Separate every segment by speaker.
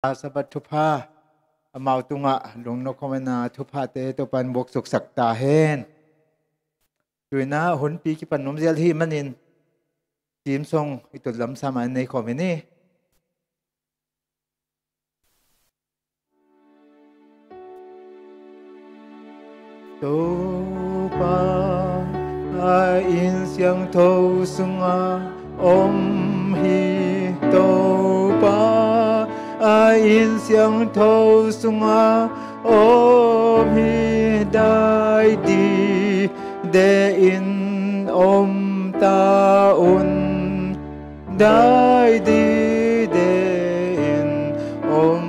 Speaker 1: sabat thupa amau tunga lung no komena thupa te to pan bok suk sakta hen tuina hun pi ki pan nom zel hi manin tim song itul lam sama nei komeni to pa a in siang thâu sunga om hi to pa a in siang thâu sunga om hi dai di de in om ta un dai di de in om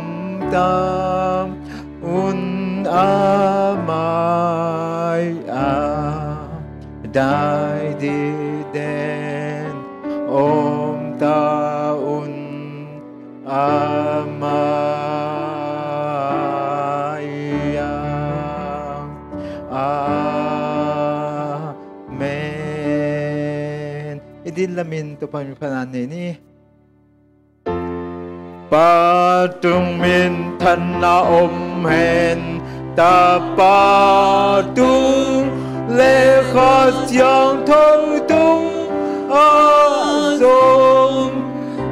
Speaker 1: ta un amai a dai di den om ta un amai amen idin lamin to pamipanan ni patung min than na om hen ta patung lê khó xiang thông tung a dông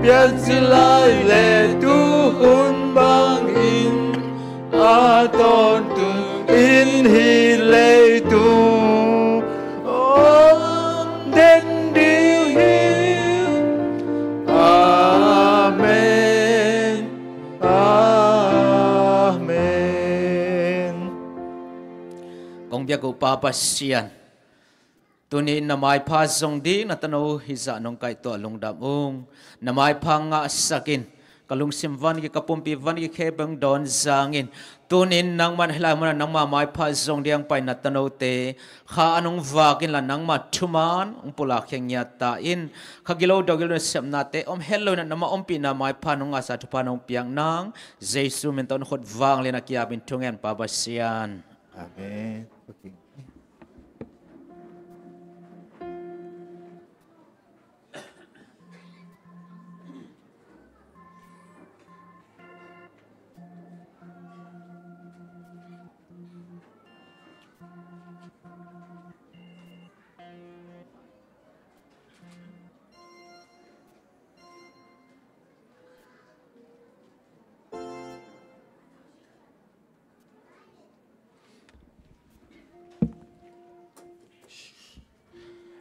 Speaker 1: biết si lai lệ tu hun bang in a ton tung in hi lệ tu om den điêu hiu amen amen
Speaker 2: công việc của Papa Sian tunin namai pha zong di na tano hiza nong kai to lung dam namai pha nga sakin kalung simvan ki kapumpi van ki khebang don zangin tunin nang man helai man nang ma mai pha zong diang pai na tano te kha anong wakin la nang ma thuman pula khengya ta in khagilo dogilo semna te hello na nama pi na mai pha nong asa thupa nong piang nang jesu men ton khot wang le na kia bin thungen Papa Sian
Speaker 1: amen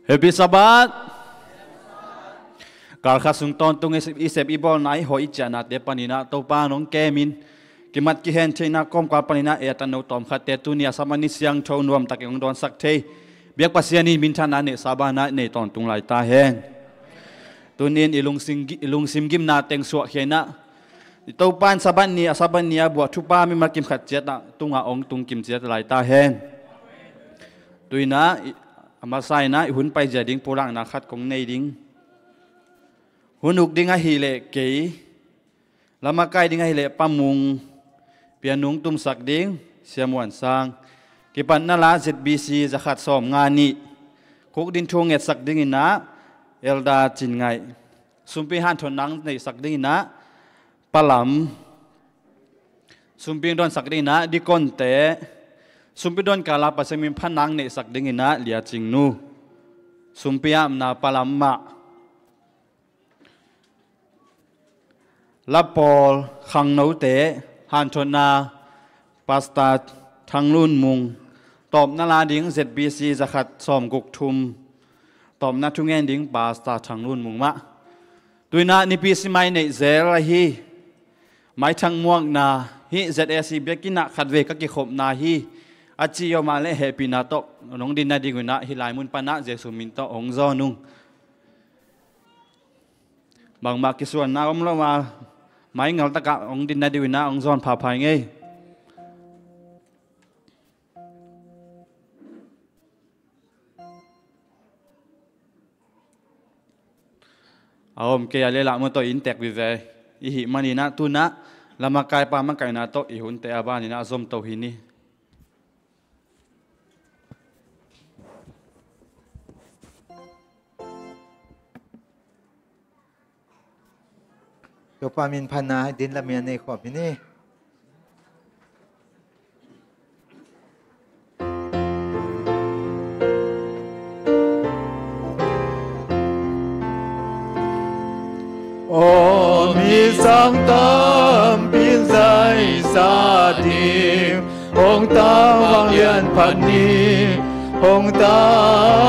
Speaker 3: Happy Sabbath. Kal khasung ton tung isep ibol nai hoi chana te panina to pa nong kemin kimat ki hen china kom kwa panina etan no tom khat te tunia samani siang thau nuam takeng don sak thei biak pasiani min thana ne sabana ne ton tung lai ta hen tunin ilung sim gim na teng suak hena to pan saban ni asaban nia bua thupa mi makim khat cheta tunga ong tung kim chet lai ta hen tuina amasai na hun pai jading pulang na khat kong nei ding hunuk ding a hi le ke lama kai ding a hi le pamung pianung tum sak ding siamwan sang ki pan na la zbc za khat som ngani khok din thong et sak ding ina elda chin ngai sumpi han thon nang nei sak ding ina palam sumping don sak ding ina di kon te sumpi don kala pasamin phanang ne sak ding ina lia chingnu sumpiam na palamma lapol khang nau te han thona pasta thanglun mung top na la ding zbc zakhat som guk thum top na thungen ding pasta thanglun mung ma tuina ni pi simai nei zel hi mai thang muang na hi zsc bekina khatwe ka ki khop na hi achi yo male happy na to nong din na dinguna hilai mun pana jesu min to ong zo nung bang ma ki suan na om lo ma mai ngal ta ka ong din na diwina ong zon pha phai ngei aom ke ale la mo to in tek vi ve i hi mani na tu na lama kai pa ma kai na to i hun te aba ni na zom to hi ni
Speaker 1: to ตัวปามินพันนาดินละเมียนในขอบนี่โอ้มีสังตามปินใจสาธิองตามวังเลียนพันนี้องตา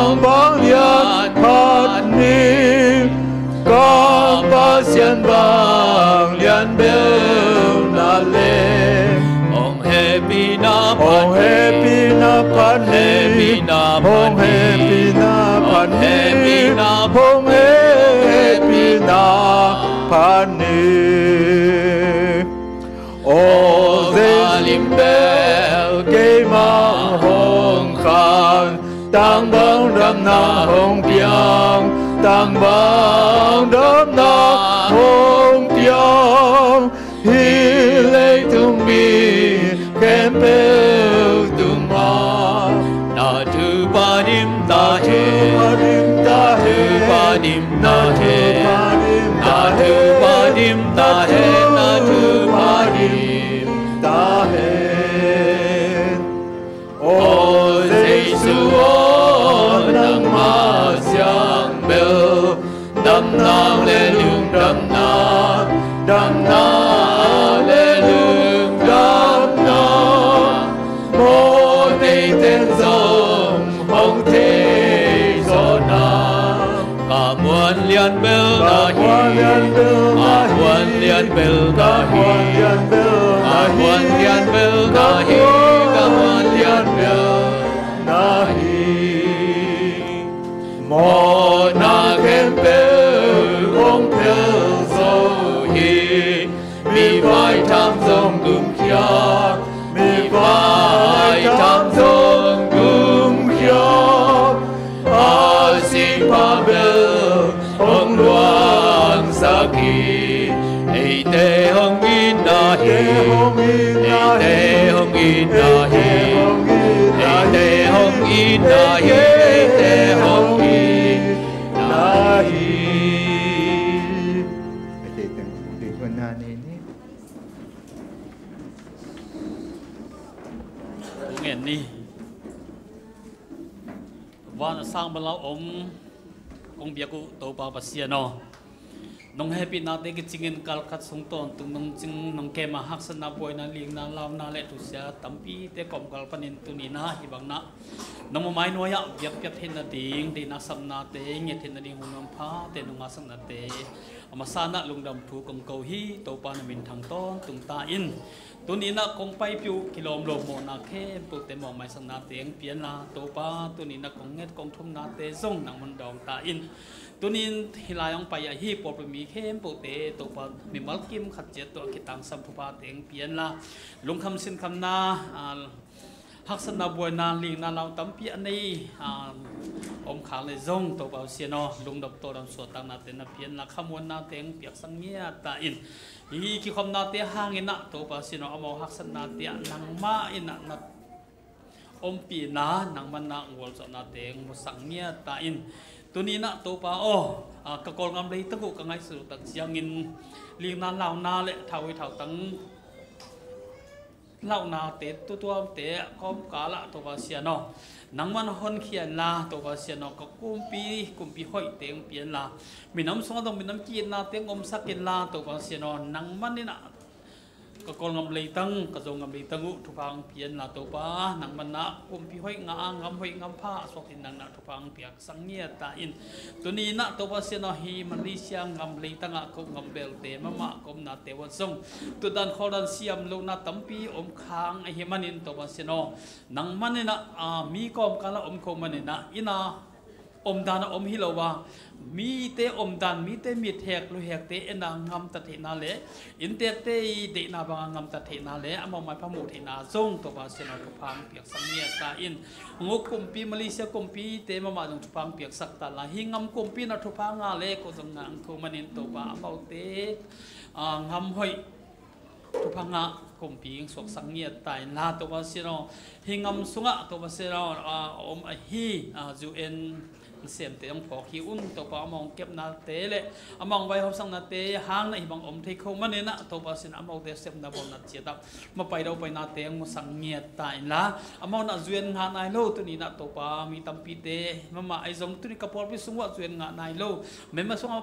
Speaker 1: มวังเลียนพันนี้ก็บาเสียนบางเลียนเบลนาเลองเฮปีนาพันนี้องเฮปีนาพันนี้องเฮปีนาพันนี้โอ้เซลิมเบลเกมาหงขันตั้งบังรำนาหงเปียงตั้งบังรำนาหงเปียงฮิเลตุมีเกมเปลตุมานาทูปาดิมตาเฮนาทูปาดิมตาเฮนาทูปาดิมตาเฮนาทูปาดิมตาเฮโอ้เจสุโอนังมาเสียงเบลดำน้ำเลลุงดำน้ำเลลุงดำน้ำโมในเต็นทรงหงเทโซนากามวนเลียนเบลดาฮีกามวนเลียนเบลดาฮีกามวนเลียนเบลดาฮีกามวนเลียนเบลดาฮีโมนาเกมเปลองเพลโซฮีมีไฟทำทรงกุมเขียวมีไฟทำทรงกุมเขียวอาสิพาเบลองหลวงสักทีไอเตหงอินนาฮีไอเตหงอินนาฮีไอเตหงอินนาฮีไอเตหงอินนาฮีไอเตตั้งดีกว่านานี่
Speaker 4: เงี้ยนี่ว่าสร้างบรรลุอมคงเบียกุโตปาปัสเซียนน้องเฮปินาเด็กจิงเงินกัลคัดสงตอนตุงน้องจิงน้องเกมาฮักษณะบวยนาลิงนาลาวนาเลตุเสียตั้มปีเตะกอมกัลปนินตุนีนาฮิบังนะน้องไม้น้อยอะเบียบเบียบเห็นนาดิงดีนักสัมนาเตงเงียเห็นนาดิงหุ่นน้ำผ้าเตนุ่งอาสังนาเตอมาสานะลุงดำถูกงเกาฮีโตปานามินทางต้นตุงตาอินตัวนี้นะคงไปพิวกิโลมโลโมนาเข้มปุเตมองไม่สังนาเตียงเปลี่ยนนาโตปาตัวนี้นะคงเง็ดคงทุ่มนาเตส่งนางมันดองตาอินตัวนี้ฮิลายองไปยาฮีปอดมีเข้มปุเตโตปามีมัลกิมขัดเจตัวกิตังสัมภุปาเตียงเปลี่ยนละลุงคำสินคำนาฮักษณะบัวนาลิงนาเราตั้มเปียนี่อมขาเลยจงตัวเบาเสียนอลุงดับตัวดำสวดตังนาเตนเพียนละขมวนนาเตียงเปียกสังเงียตาอินอีกิคมนาเตียห่างอินะตัวเบาเสียนออมฮักษณะเตียนังมาอินะนัดอมปีนานังมันนางวลสนาเตียงมุสังเงียตาอินตัวนี้นะตัวเบาโอกะกอลงำเลยตะกุกังไงสุดตักเสียงินลิงนาเหล่านาเละเท่าไอเท่าตั้งเล่านาเตะตัวเตะคอมกาละตัวเสียนอนังมันฮอนเขียนลาตัวเสียนอก็กุมปีห้อยเตียงเปลี่ยนลามีน้ำสงต้องมีน้ำจีนลาเตียงอมสักกินลาตัวเสียนอนังมันนี่นะก็กองงำเลยตั้งกระทรวงงำเลยตั้งอุทุพังเปลี่ยนลาตัวป้านังมันนะกุมปีห้อยงางำห้อยงำผ้าสกินนังนะทุพังเปียกสังเงียตาอินตัวนี้นะตัวเสียนอฮีมันลิเชียงงำเลยตั้งก็งำเบลเตมะมะก็นาเตวันทรงตัวดันขอดันเสียมลงนาตั้มปีอมค้างไอเฮมันอินตัวเสียนอนังมันนี่นะมีกอมกันละอมคงมันนี่นะอินาอมดานอมฮิโลวามีเตอมดานมีเตมีแทกลุแหกเตเอนางำตัดเทนาเลอินเตเตเดนาบางำตัดเทนาเลอมองมาพมุเทนาทรงตัวเสียนอทุพังเปียกสังเงียตาอินงกุมปีมาเลเซียกุมปีเตมามาทุพังเปียกสักตาลาหิงำกุมปีนัทุพังงาเลก็จงงางทุมันอินตัวบ้าเบาเตงำหอยทุพังะกุมปีสวกสังเงียตายลาตัวเสียนอหิงำสุงะตัวเสียนออมฮีจูเอ็น เสียมเตยองพอขี้อุ่นตัวปามองเก็บนาเตเลยมองไว้หอบสังนาเตหางในบางอมที่เขามันเนี่ยนะตัวปาสินมองเตเสียมนาบนาเจียตับมาไปเราไปนาเตงมาสังเงียตายละมองนาจวนงานนายโลตัวนี้นะตัวปามีตั้มปีเตมาไอซงตัวนี้กระพอลไปสูงว่าจวนงานนายโลแม้มาสูงว่า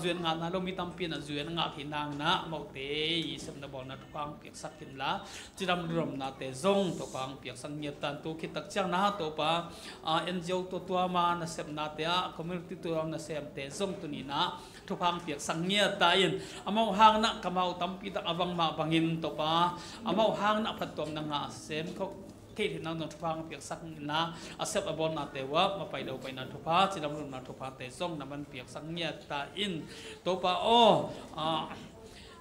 Speaker 4: จวนงานนายโลมีตั้มปีนะจวนงานหินนางนะมองเตเสียมนาบนาทุกครั้งเปียกสักกินละจิรำรวมนาเตซงตัวปาเปียกสังเงียตันตัวคิดตักจังนะตัวปาNGO ตัวมานะเสพนาเตะ community ตัวเรานะเสพเตะส่งตัวนี้นะทุกครั้งเปียกสังเงียตายนมองหางนะกำเอาตั้มปีตักอวังมาบังินตัวปามองหางนะพัดตัวนังหาเสพเขาที่ที่นั่งนทุกครั้งเปียกสังนะเสพอบนาเตะว่ามาไปเดาไปนาทุกพาจิรำรุนนาทุกพาเตะส่งนะมันเปียกสังเงียตายตัวปา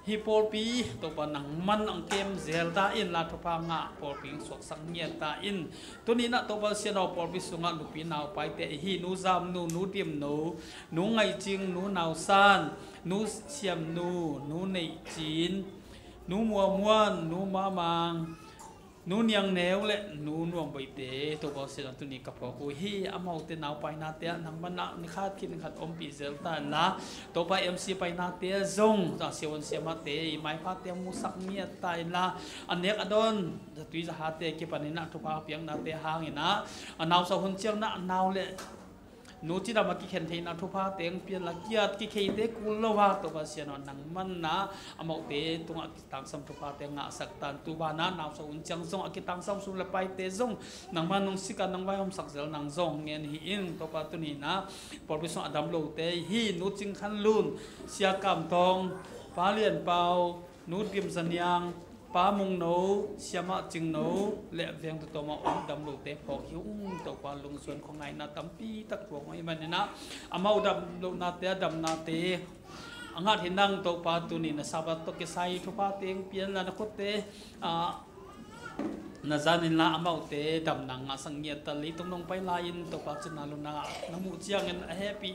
Speaker 4: ฮิปโปปีตัวปนังมันอังเกมเซลตาอินลาทุพางะปอปิงสวกสังเงียตาอินตัวนี้นะตัวปเสียนอปอปิสุงะลุปีนาวไปเตฮีนูซามนูเดียมนูไงจิงนูนาวซานนูเชียมนูในจีนนูมัวม้วนนูมามังนูเนียงแนวและนูนวงใบเตตัวปเสียนตัวนี้กับพอกูฮีอามาเตนาวไปนาเตนังมันนะนิคาดคิดขัดอมปีเซลตานะตัวไปMC ไปนาเตซงจากเสียวันเสียมาเตไม่พาเตมุสักเมียตายนะอันเนี้ยอดอนจะตุยจะหาเตกิปันนี่นะทุกภาพเพียงนาเตหางนะนาวสาวคนเชียงนะนาวเลยนูที่เรามากิเข็นเทนะทุกภาพเตียงเปลี่ยนละเกียรติกิเคเตกุลว่าตัวภาษาหนอนังมันนะอามเตตุงกิตังสัมทุกภาพเตียงงาสักตันตุบานะนาวสาวคนเชียงซงกิตังสัมสุลไปเตซงนังมันนงสิกันนังไว้หอมสักเซลนังซงเงี้ยฮีอินตัวภาพตัวนี้นะพอไปส่งอดัมโลเตฮีนูจิงขันลุนเสียกำทองฟ้าเลียนเปานูดิมสัญญางป้ามงโนเสียมาจึงโนและเวียงตัวมาอมดำโลเตพอหิวตัวกว่าลงส่วนของไงนาตัมปีตะกวงไอ้มันนะอามาดำโลนาเตดำนาเตอังอาจเห็นนั่งตัวปาตุนีนะซาบัตตกไซทุปาเตงเปียนละนักเตนาจานินละอามาเตดำนางสังเกตตลีตรงนงไปลายินตัวปาจุนาลุนาน้ำมูเจียงเงินแฮปปี้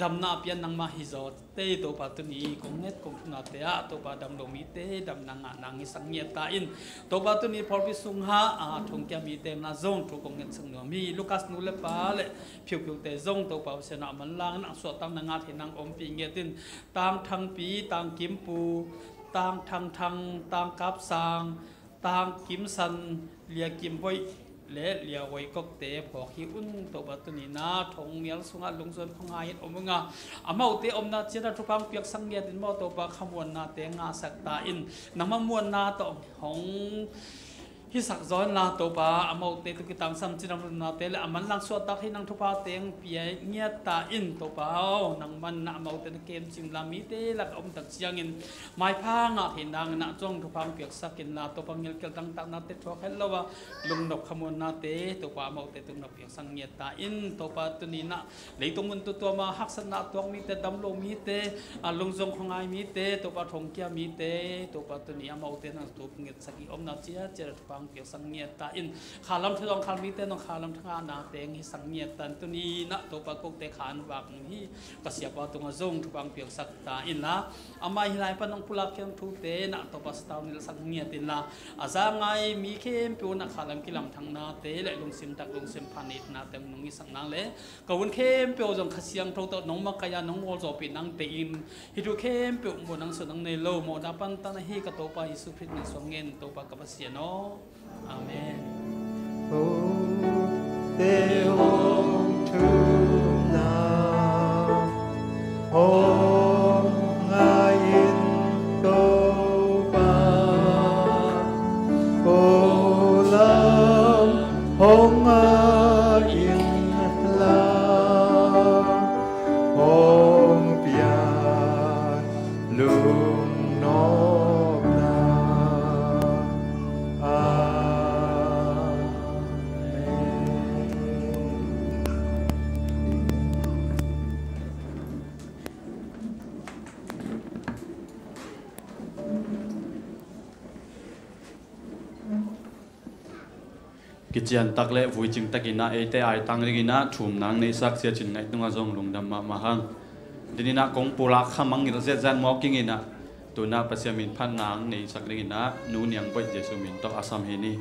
Speaker 4: ดำนาเปียนนางมาฮิโซเตตัวปาตุนีคงเน็ตคงนาเตะตัวปาดำโลมีเตดำนางนางสังเกตตาอินตัวปาตุนีพอพิสุงหาทงแกมีเตนาซงทุกคงเงินสังเนมีลูคัสนูเลปาเลผิวเตซงตัวปาเสนามันลางนักสวดตั้งนางเห็นนางอมปีเงตินตามทางปีตามกิมปูตามทางกับสางตางกิมสันเลียกิมไว้เละเลียไว้ก็เตะพอขี้อุ่นตัวบัตุนีนาทงเมียลสุงาลงส่วนของงายอมงาอามาอุเตอมนาเจดทุกครั้งเปียกสังเกตินมอตัวปะขมวนนาเตงาสักตาอินนังมามวนนาตัวของที่สักซ้อนนาตัวปะอามาอุเตตุกิตังสัมจินำนาเตและอามันลังสวดตักให้นังทุพาเตงเปียเงียตาอินตัวปะนังมันนาอามาอุเตนเกมจิมลามิเตลักอมตักเสียงินไม้พางะเห็นนางนาจ้องทุพางเปียกสักกินนาตัวปังเงลเกลตังตักนาเตทัวเขลว่าลุงนกขมวนนาเตตัวปะอามาอุเตตุนกเปียกสังเงียตาอินตัวปะตุนีนะเลยตรงมันตัวมาหักสนาตัวมีเตดำโลมีเตลุงทรงของไอมีเตตัวปะทงเกียมีเตตัวปะตุนีอามาอุเตนัตัวเงียสักิอมนาเจียเจรทุพางเปียกสังเงียตาอินขาลำที่ลองขามีเตนองขาลำทั้งนาเตงฮิสังเงียตันตุนีนะตัวปะกกเตขานวักฮีกษยปะตุงจงทุพางเปียกสักตาอินละอามาฮิไลปนองปุลักเขียนทุเตนะตัวปะสตาวนิลสังเงียตินละอาจารย์ไงมีเข้มปูนักขาลำกิลำทั้งนาเตและลงซิมตักลงซิมพานิตนาเต็มนงฮิสังนางเลยกวนเข้มปูจงขสียงทุตน้องมักกายานองโมโจปินังเตอินฮิตุเข้มปูโมนังสุนังเนโลโมนาปันตันฮีกตัวปะยิสุพริตมิสวงเงินตัวปะกับเสียโนอาเมน
Speaker 1: They home to now. Home I in Toba. Oh, love, home I in love. Home pian lung nop na.
Speaker 3: Kijian takle vui jing takina ete ai tangrigina thum nang nei sak sia chin ngai tunga jong lungdam ma mahang dinina kong pulak khamang ngir zet zan moking ina tuna pasiamin phan nang nei sakrigina nu niang boi jesu min to asam hini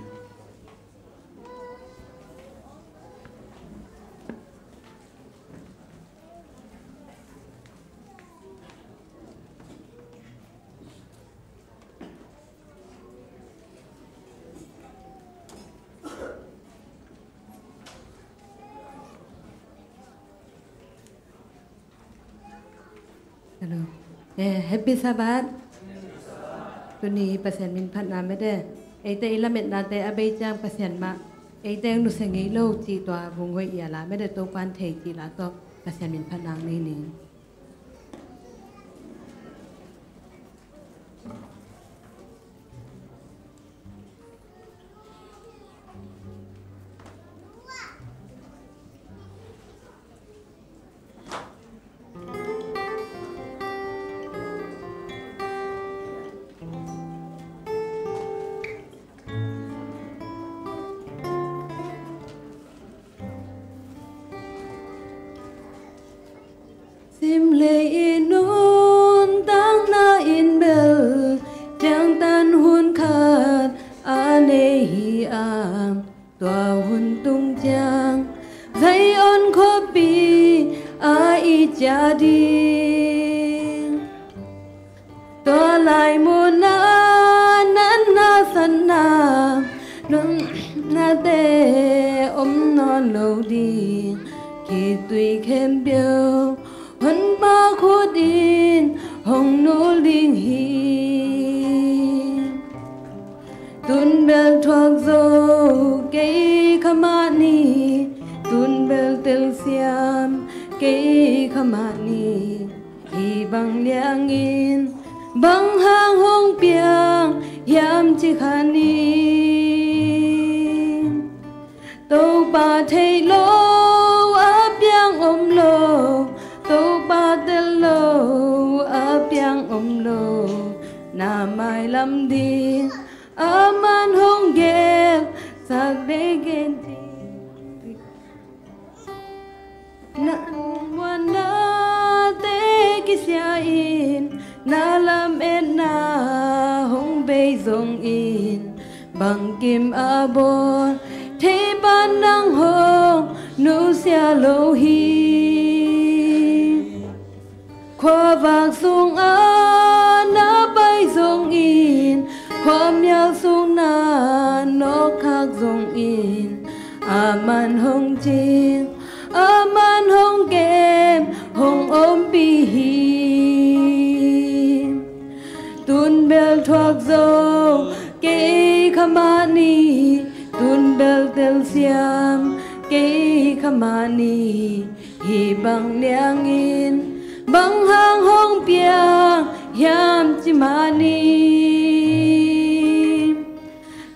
Speaker 5: Hello. Happy Sabbath. Tuni pasien min phat na me de. Ei te ilamet na te abai jang pasien ma. Ei te nu sengi lo chi twa vung hoi ya la me de to pan thei chi la to pasien min phat nang ni ni. Sim lệ inun tang na in bel jang tan hun khat ane hi am tua hun tung jang zai on ko pi a i cha di tua lai mo na nan na san na nung na te non lo đi khi tùy khem biêu Hân ba khô din hồng nô linh hi Tun bel thuak dô cây khamani Tun bel tel siam cây khamani Hi bang liang in bang hang hong piang yam chi khani Tô ba thầy lô áp piang lo Tô ba tel lo áp piang lo Na mai lam đi aman hong gel sak de gen ti Na wana te kisya in Na lam en na hong bay zong in Bang kim abon Thế ban nang hong nu sia lo hi Khoa vàng sung a na bay zong in Khoa miao sung na nó khác zong in Aman hong ching aman hong kem hong ôm bi hi Tun bel thuak dâu cây khamani Tun bel tel siam cây khamani Hi bang liang in bang hang hong piang yam chi mani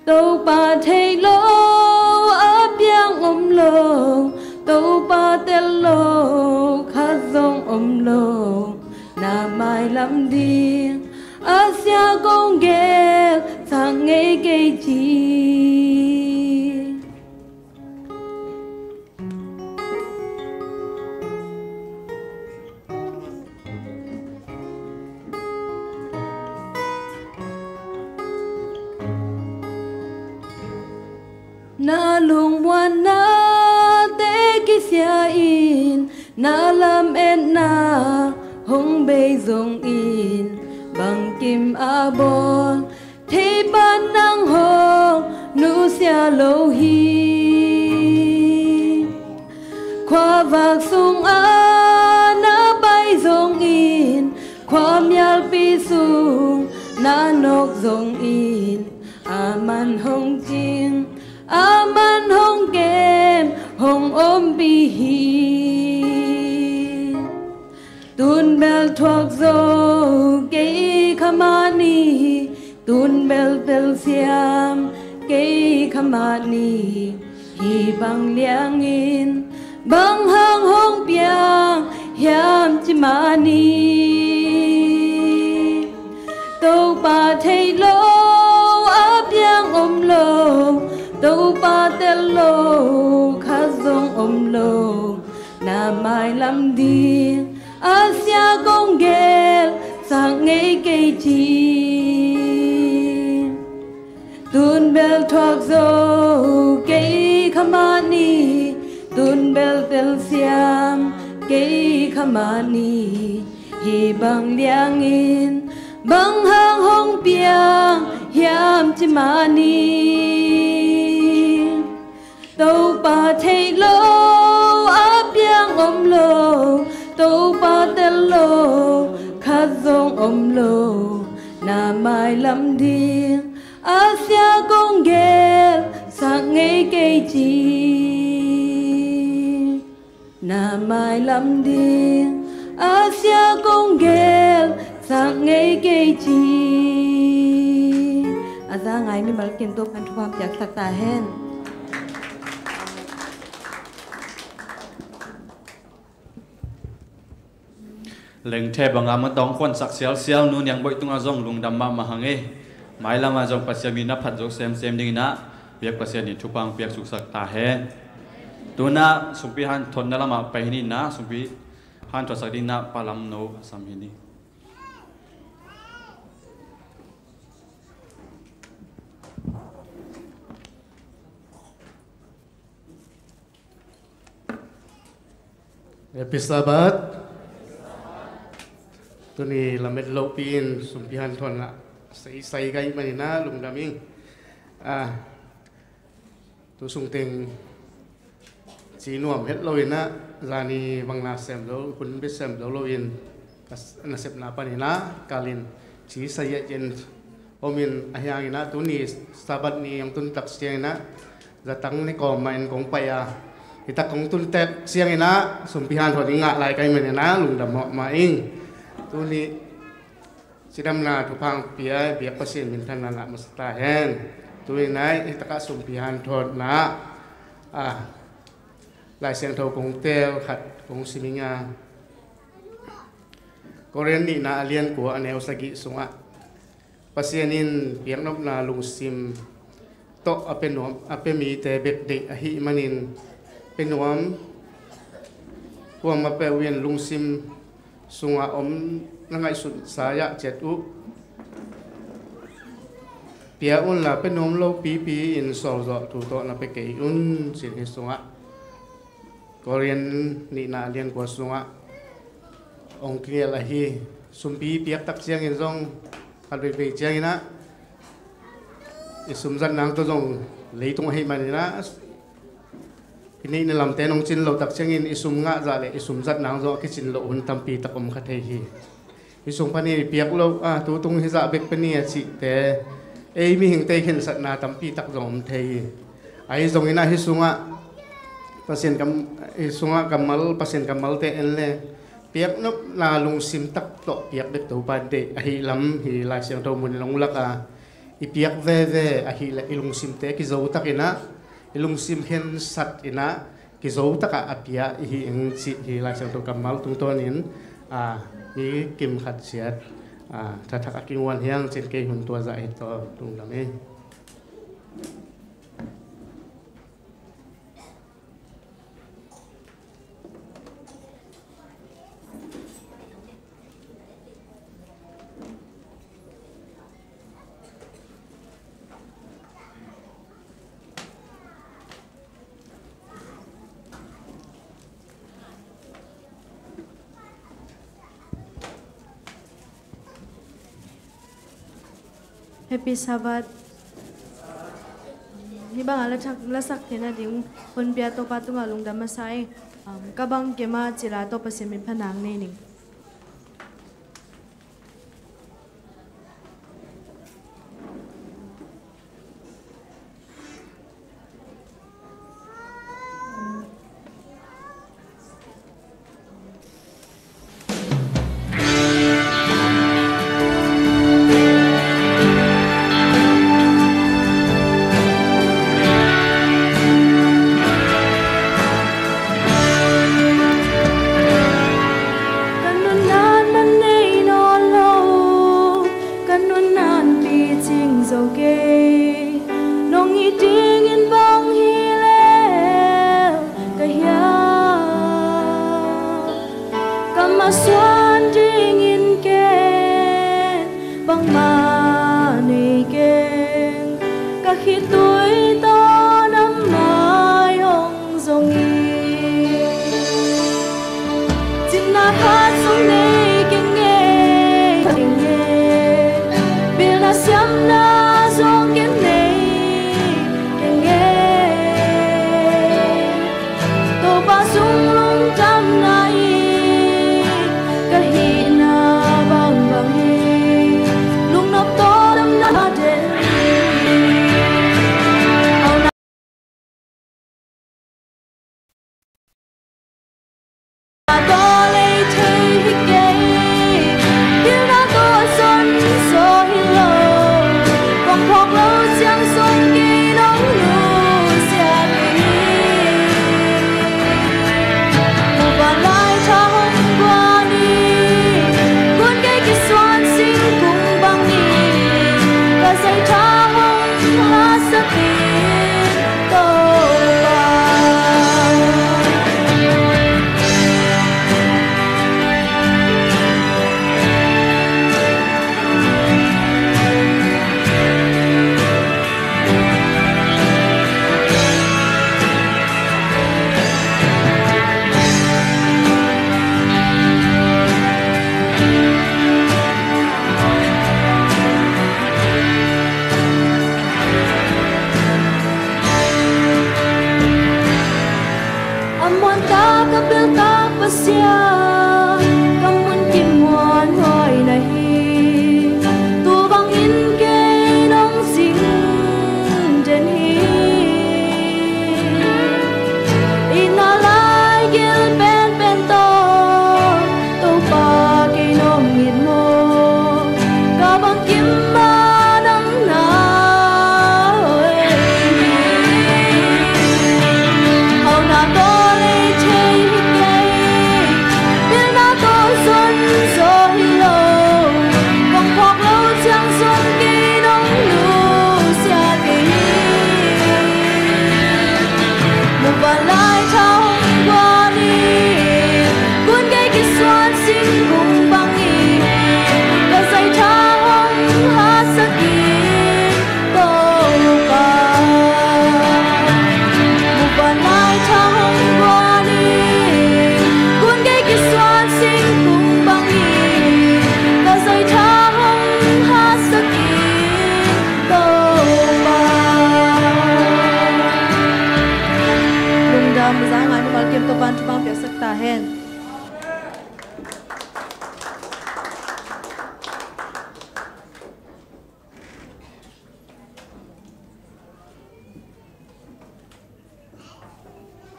Speaker 5: Tô ba thầy lo áp piang lo Tô ba tel lo khát dong lo Na mai lam đi Asia công ghé sang ngay cây chi Na lung wan na te kisya in Na lam en na hong bay zong in Bang kim abon Thế ban nang hong nu sia lo hi Khoa vạc sung a na bay zong in Khoa mial pi sung na nok zong in Aman hong ching aman hong kem hong ôm bi hi Tun bel thuak dô cây khamani Tun bel tel siam cây khamani Hi bang liang in bang hang hong piang yam chi mani Tô ba thầy lo áp piang lo Tô ba tel lo khát dong lo Na mai lam đi Asia công ghel sang ngay cây chi Tun bel thuak dô cây khamani Tun bel tel siam cây khamani Hi bang liang in bang hang hong piang yam chi mani Tô ba thầy lo áp piang lo Tô ba tel lo om lô na mai lâm thiên Asia công ghé sang ngày cây chi na mai lâm thiên Asia công ghé sang ngày cây chi Aza ngày mi mal ken to kan thuam jak sak ta hen
Speaker 3: leng the banga ma tong khon sak sial sial nu nyang boi tunga zong lung dam ma hange mai lama zong pasiami na phat zo sem ding na biak pasiani thupang biak suk sak ta hen tuna sumpi han thon na lama pahini na sumpi han thos sak din na palam no samhini
Speaker 1: Episabat Tuni lamet lopin sumpihan thon la sai gai manina lungdaming tu sung teng chi nuam het loina lani bangna sem lo kun be sem lo loin na sep na panina kalin chi sai jen omin ahyangina tuni sabat ni yang tun tak siena zatang ni ko main kong paya kita kong tun tek siang ina sumpihan thon inga lai kai manina lungdam ma ing tuni sidam na tupang pia biak pasien min tan na masta hen tuni nai itaka sumpihan thon na lai siang tho kong tel khat kong siminga koren ni na alien ko aneu sagi sunga pasienin piak nop na lungsim to apenom apemi te bek de ahi manin penuam puang mape wien lungsim sunga om nangai sun saya chetu pia un la penom lo pi in sol zo tu to na pe ke un sin hi sunga korean ni na lian ko sunga ong kia la hi sumpi piak tak chiang in zong kal be chiang ina isum zan nang to zong leitung hi manina ini ni lam tenong chin lo tak chengin isum nga za le isum zat nang zo ki chin lo un tampi takom khathei hi isum pani piak lo tu tung hi za bek pani chi te ei mi hing te khen sat na tampi tak zom thei ai zong ina hi sunga pasien kam sunga kamal pasien kamal te en le piak nop na lung sim tak to piak bek to pan de hi lam hi la siang to mun long laka i piak ve ve a hi la ilung sim te ki zo takina ilung sim hen sat ina ki zo taka apia hi eng chi hi la sang to kamal tung tonin ni kim khat siat tha thak aking wan hiang chen ke hun to za hi to tung lam e
Speaker 6: Happy Sabbath. Ni bang ala sak thena ding pon pia to patunga lungdam masai kabang kema chila to pasimin phanang nei ning bang bang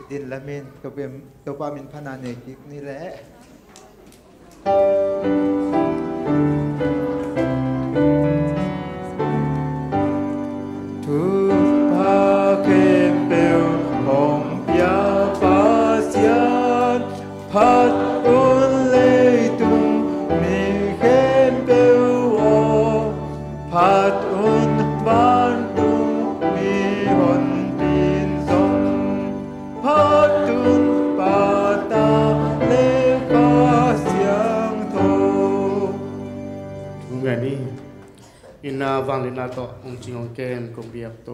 Speaker 1: ดินละเมนก็เป็นตัวปามินพนาเนกิกนี่แหละทุกภาเข็มเปลวของยาปาเซียนพัดอุ่นเลยตุงมีเข็มเปลวพัดอุ่นบ้านตุงมีหนดินทรงพัดอุ่นปาตาเลก็เสียงโททุกอย่างนี้อินาวังเลนาโตองจิงองเกมกงเบียบโต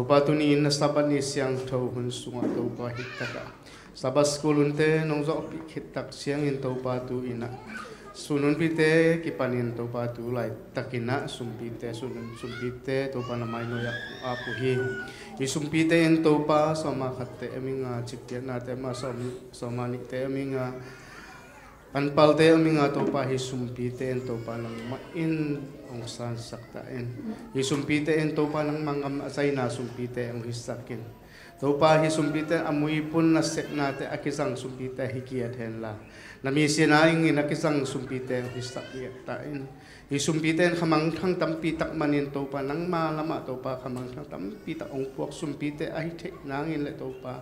Speaker 1: ปาตุนีนสับนิเสียงโทหุนสุงโตปาฮิตตะสับสกุลุนเตนงจอกฮิตตักเสียงอินโตปาตุอินะสุนุนพิเตกิปันินโตปาตุไลตักินะสุมพิเตสุนุนสุมพิเตโตปานามัยโนยักอาปุฮีอิสุมพิเตอินโตปาสมาขัดเตมิงาจิกเตียนาเตมาสมานิเตมิงาอันปัลเตมิงาโตปาฮิสุมพิเตอินโตปานังมาอินองสันสักตาอินฮิสุมพิเตอินโตปานังมังอัมอาศัยนาสุมพิเตองฮิสักินโตปาฮิสุมพิเตอามุยปุนนัสเซนาเตอากิสังสุมพิเตฮิกิยาเทนลานามีเสียนาอิงนักสังสุมพิเตฮิสักเยตาอินฮิสุมพิเตนขมังทั้งตัมปีตักมันินโตปานังมาละมาโตปาขมังทั้งตัมปีตักองพวกสุมพิเตอาฮิเทนางอินเลโตปา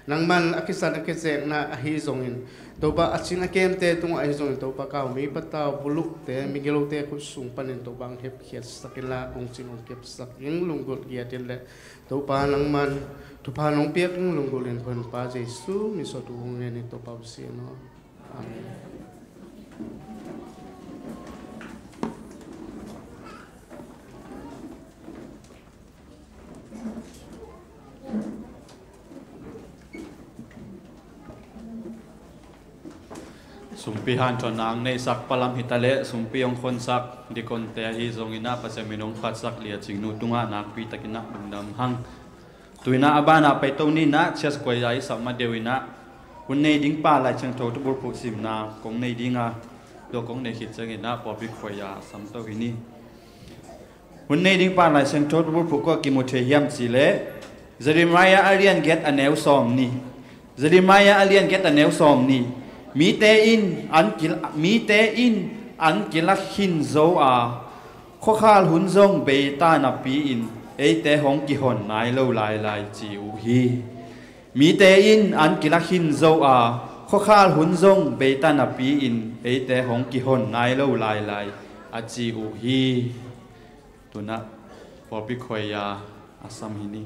Speaker 1: นังมันอากิสันอากิเซนาอาฮิซงอินโตปาอัชินอาเกมเตตุงอาฮิซงอินโตปาก้าวมีปัตตาบุลุกเตมิเกโลเตคุสุงปันินโตบังเฮบเขียดสักิลาองจิงองเก็บสักยิงลุงกดเกียตินเลโตปานังมันทุพานองเปียกลุงกุลินพันปาเจสุมิสตุงเงินโตปาเสียนอาเมน
Speaker 3: สุมปีฮันชนางในสักปลัมหิตาเลสุมปีองคนสักดิคนเตะฮิซงอินาปัสเมนองขัดสักเลียจิงนูตุงานักปีตะกินักดุงดำหังตุยนาอบานาไปตรงนี้นะเชสกวยายสัมมาเดวินะวันในดิ้งป้าลายเชิงโทตุบุรุษสิมนากงในดิ้งอาโลกงในขิดเจงินะปอบิควยาสัมโตวินีวันในดิ้งป้าลายเชิงโทตุบุรุษก็กิโมเทียมสิเลจะริมายาอาเรียนเกตอันแนวซอมนี่จะริมายาอาเรียนเกตอันแนวซอมนี่มีเตอินอันกิลักหินโซอาข้อข้าหุ่นซงเบตานับปีอินเอเตหงกิหอนนายเล่าลายจิวฮีมีเตอินอันกิลักหินโซอาข้อข้าหุ่นซงเบตานับปีอินเอเตหงกิหอนนายเล่าลายอาจิวฮีตัวนักพอปิคอยยาอาซัมฮินี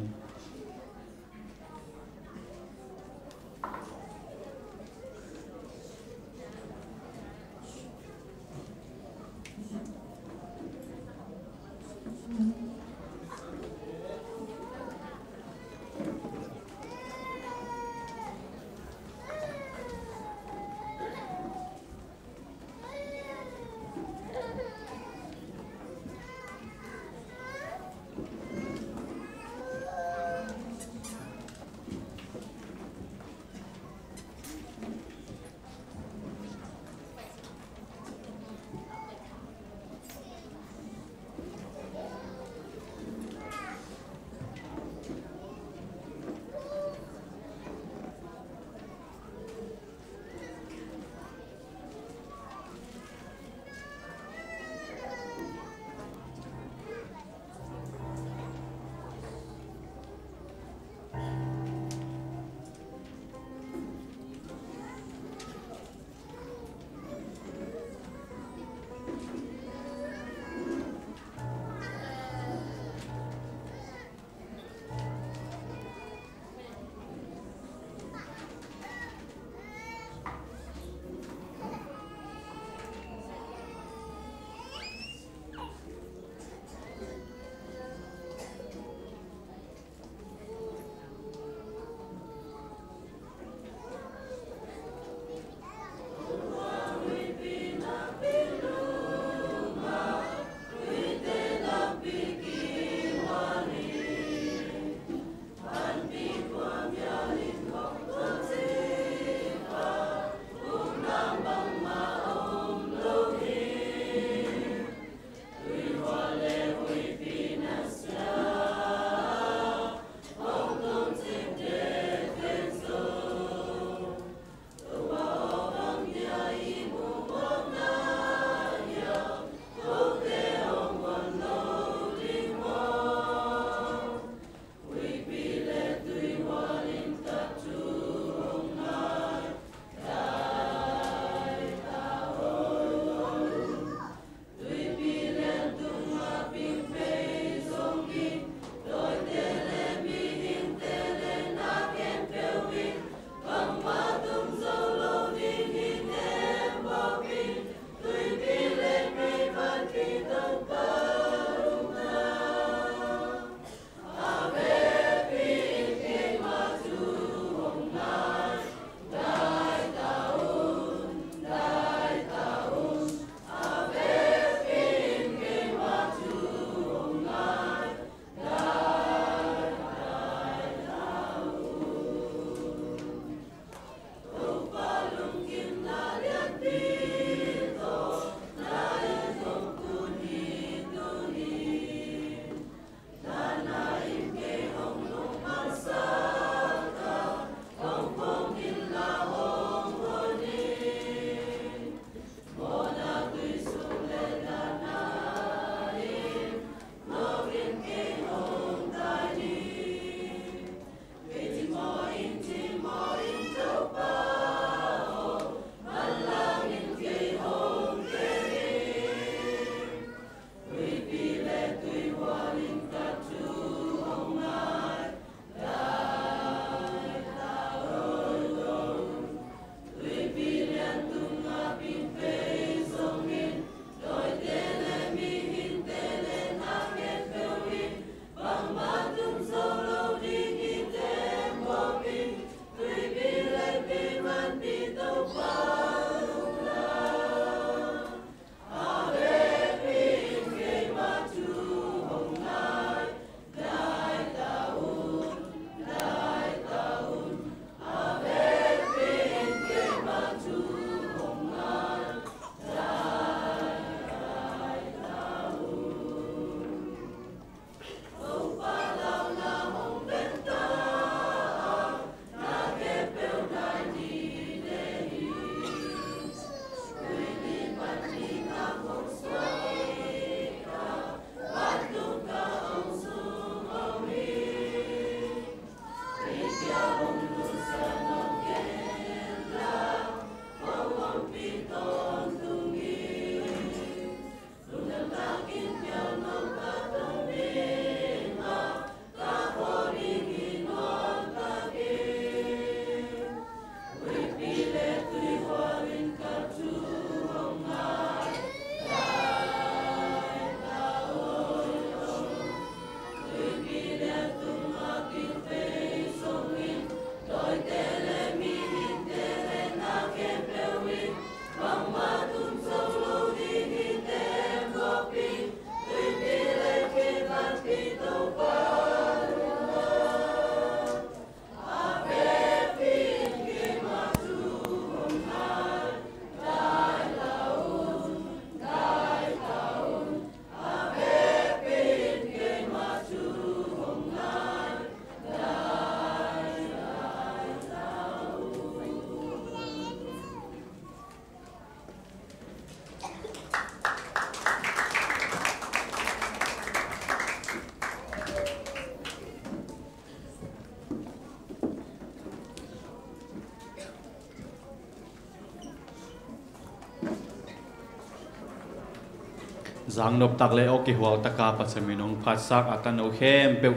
Speaker 3: giang nộp tắc lệ ok hual taka pat sami nong phat sak atan o hem pe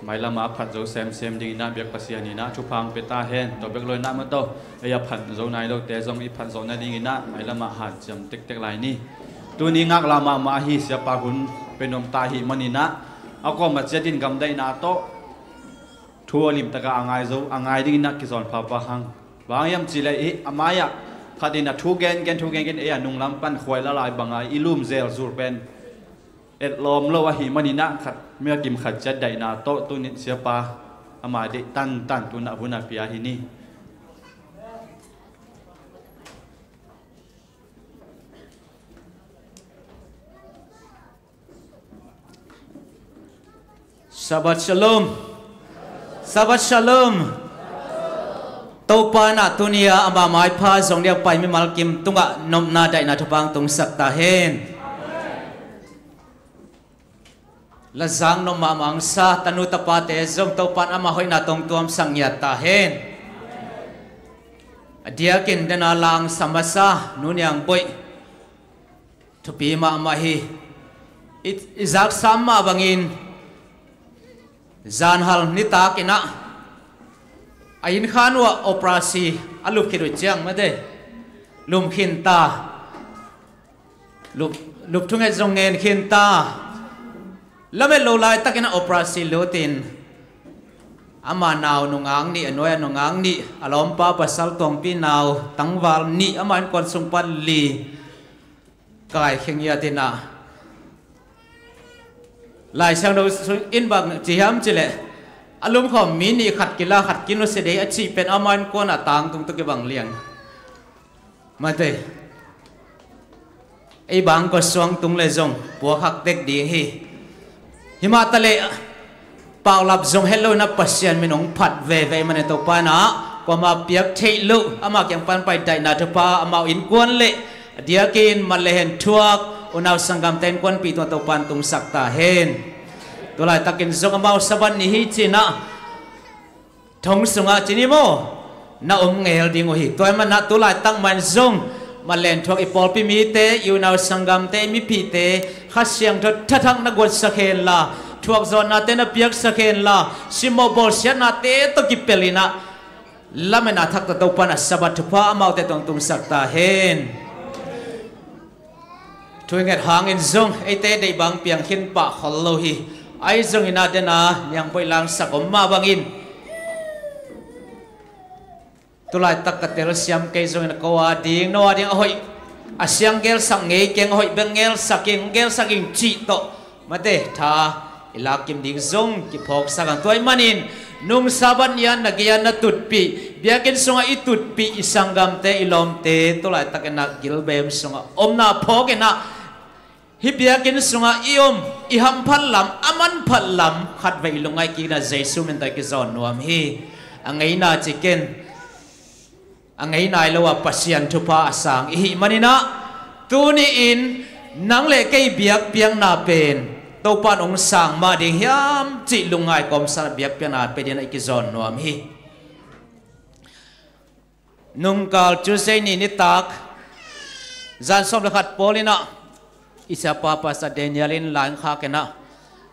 Speaker 3: mai lama phat zo sem ding na biak pasiani na chu phang pe ta hen to bek loi na ma to eya phat zo nai lo te zong I phat zo na ding na mai lama hat jam tek lai ni tu ni ngak lama ma hi sia pa gun penom ta hi manina ako ma chetin gam dai na to thua lim taka angai ding na ki zon pha pa hang bangyam chile I amaya khadina thu gen e anung lam pan khoi la lai bangai ilum zel zur pen et lom lo wa hi manina khat me kim khat chat dai na to tu ni sia pa ama de tan tu na buna pia hi ni
Speaker 2: Shabbat Shalom Shabbat Shalom Taupa na tunia ama mai pha zong dia pai mi mal kim tunga nom na dai na thupang tung sak ta hen la zang nom ma mang sa tanu ta pa te zong taupan ama hoi na tong tuam sang ya ta hen dia kin dena lang samasa nunyang boy thupi ma ma hi izak samma bangin zan hal nita kina ayin khanwa operasi alup khiru chiang ma de lum khin ta lup thunge zongen khin ta lame lo lai takina operasi lotin ama naw nungang ni anoya nungang ni alom pa pasal tong pi naw tangwal ni aman kon sungpan li kai khengya tina lai sang do in bang jiham chile alum khom mini khat kila khat kinu se dei achi pen aman ko na tang tung tu ke bang liang mate ei bang ko suang tung le zong po khak tek ding hi himatale pau lap zong hello na pasian minong phat ve mane to pa na ko ma piak thei lu ama kyang pan pai dai na thpa ama in kwan le dia kin malehen thuak unaw sanggam ten kwan pi to pan tung sakta hen tulai takin zong amau saban ni hi china thong sunga chini mo na ngel ding hi toy man na tulai tang man zong malen thok ipol pi mi te you now sanggam te mi pi te khasyang tho thatang na got sakhen la thuak zon na te na piak sakhen la simo bol sia na te to ki pelina lamena thak to pan sabat thupa amau te tong tung sakta hen thuinget hangin zong ate dei bang piang khin pa khollo hi ai zong ina dena yang poi lang sakom ma bangin tulai takatel siam ke zong na ko ading no ading hoi asyang gel sang nge keng hoi bengel saking gel saking chi to mate tha ilakim ding zong ki phok sakang toy manin nung saban yan nagyan na tutpi biakin sunga itutpi isanggam te ilom te tulai takena gilbem sunga omna phokena hibiakin sunga iom iham phalam aman phalam khat vai lungai ki na jesu men tai ki zon nuam hi angai na chicken angai nai lowa pasian thupa asang hi manina tuni in nang le kai biak piang na pen to pan ong sang ma ding hiam chi lungai kom sa biak piang na pe den ki zon nuam hi nung kal chu sei ni tak zan som le khat polina isa papa sa Danielin lang kha kena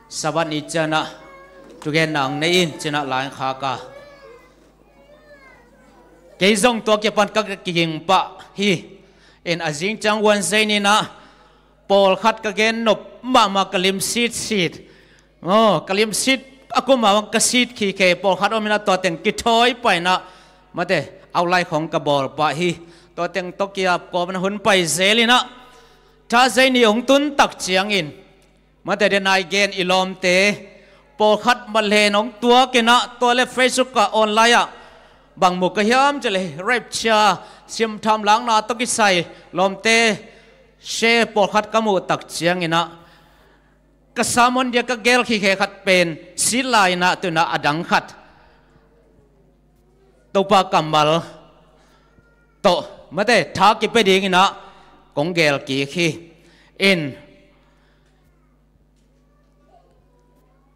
Speaker 2: saban ni chana tugen nang nein china lang kha ka ke zong to ke pan ka king pa hi en azing chang wan zaini na pol khat ka gen nop ma kalim sit kalim sit aku ma ka sit ki ke pol khat omina to ten ki thoi pai na mate au lai khong ka bol pa hi to teng to kia ko man hun pai zelina ta zai ni ong tun tak chiang in ma te den ai gen ilom te pol khat mal he nong tua ke na to le Facebook ka online bang mu ka hiam chele rapcha sim tham lang na to ki sai lom te she pol khat ka mu tak chiang ina ka samon dia ka gel khi khe khat pen silai na tu na adang khat to pa kamal to ma te tha ki pe ding ina kong gel ki khi in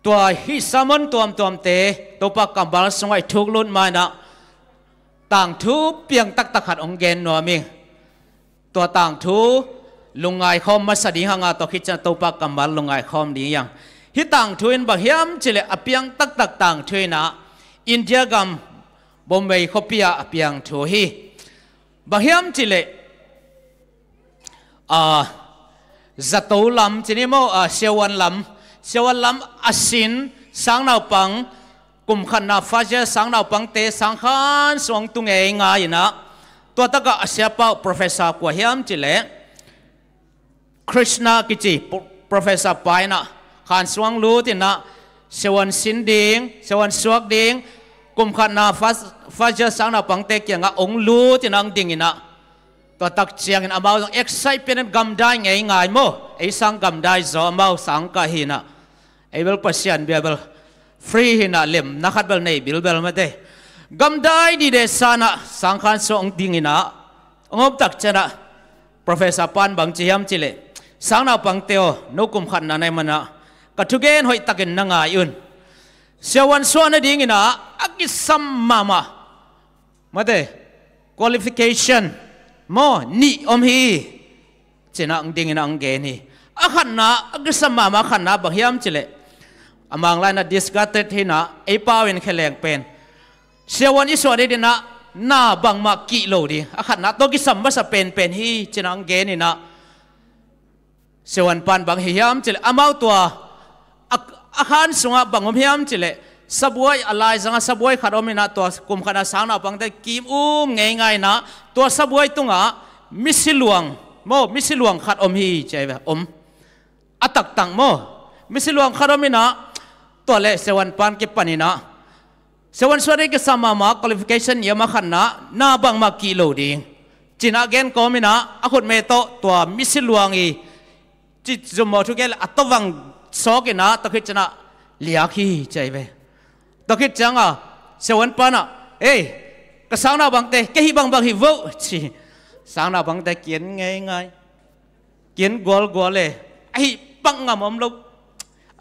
Speaker 2: tua hi samon tuam te to pa kambal songai thuk lun mai na tang thu piang tak tak khat ong gen no mi tua tang thu ลุงไงคอมมาสดีหางาตอคิดจะตัวปากกำมัลลุงไงคอมดียังฮิตังทวินบะเฮียมจิเลอเปียงตักตักตังทวินะอินเดียกัมบอมเบย์คอปียอเปียงทัวฮีบะเฮียมจิเลจัตุลำจินิโมเชวันลำอาศินสังนาวปังกุมขันนาฟาเจสังนาวปังเตสังขันสวงตุงเองไงนะตัวตะกะเสียเป้า professor กว่าเฮียมจิเลคริชนากิจิ professor ไปนะขันสวงรู้ที่นะเชวันสินดิงเชวันสวกดิงกุมขันนาฟาเจสังนาวปังเตเกียงองรู้ที่นังดิงนะตัวตักเชียงอามาต้อง excitement กำได้ไงโมไอ้สังกำได้จอมาสังกะหินะไอ้เบลปัสยันเบลฟรีหินะเล่มนักขัดเบลในเบลมาเตกำได้ดีเดสานะสังขันสองดิ่งหินะงบตักเจนะ professor ปันบางจียมจิเลสังนาปังเตียวนุกุมขันนาในมันนะกัทุเกนหอยตักินนางายุนเสียวันส่วนดิ่งหินะอากิสัมมาเต qualificationโมนี่อมฮีเจนังดิ่งนังเกนี่อาขันนะอักษรมาขันนะบางยามจิเลอามังไลนะดิสกัตเตที่นะไอป้าวินเคลงเป็นเสียวันอิสวาดีนะน่าบังมากิโลดีอาขันนะตัวกิสัมมาสเป็นฮีเจนังเกนี่นะเสียวันปันบางยามจิเลอามาตัวอาขันสงะบางยามจิเลสบวยอะไรจังสบวยขัดอมินะตัวกุมขนาดสางนาปังแต่กิมง่ายนะตัวสบวยตุงะมิสิลวงมิสิลวงขัดอมฮีใจแบบอัตักตังมิสิลวงขัดอมินะตัวเละเสวันปันเก็บปันนี่นะเสวันสวัสดีก็สามมา qualification ยามาขันนะน่าบังมากิโลดีจีน่าเกนก็มินะอาคุดเมโตตัวมิสิลวงอีจิตจุมอทุกเกลอัตวังสอกินะตะคิดชนะเลียขี้ใจแบบตะคิดจังเสวันปันเอ้ก็สังนาบังเตะแค่ฮิบังฮิวชีสังนาบังเตะเขียนง่ายเขียนกวลเลยไอ้ปังงามอมลูก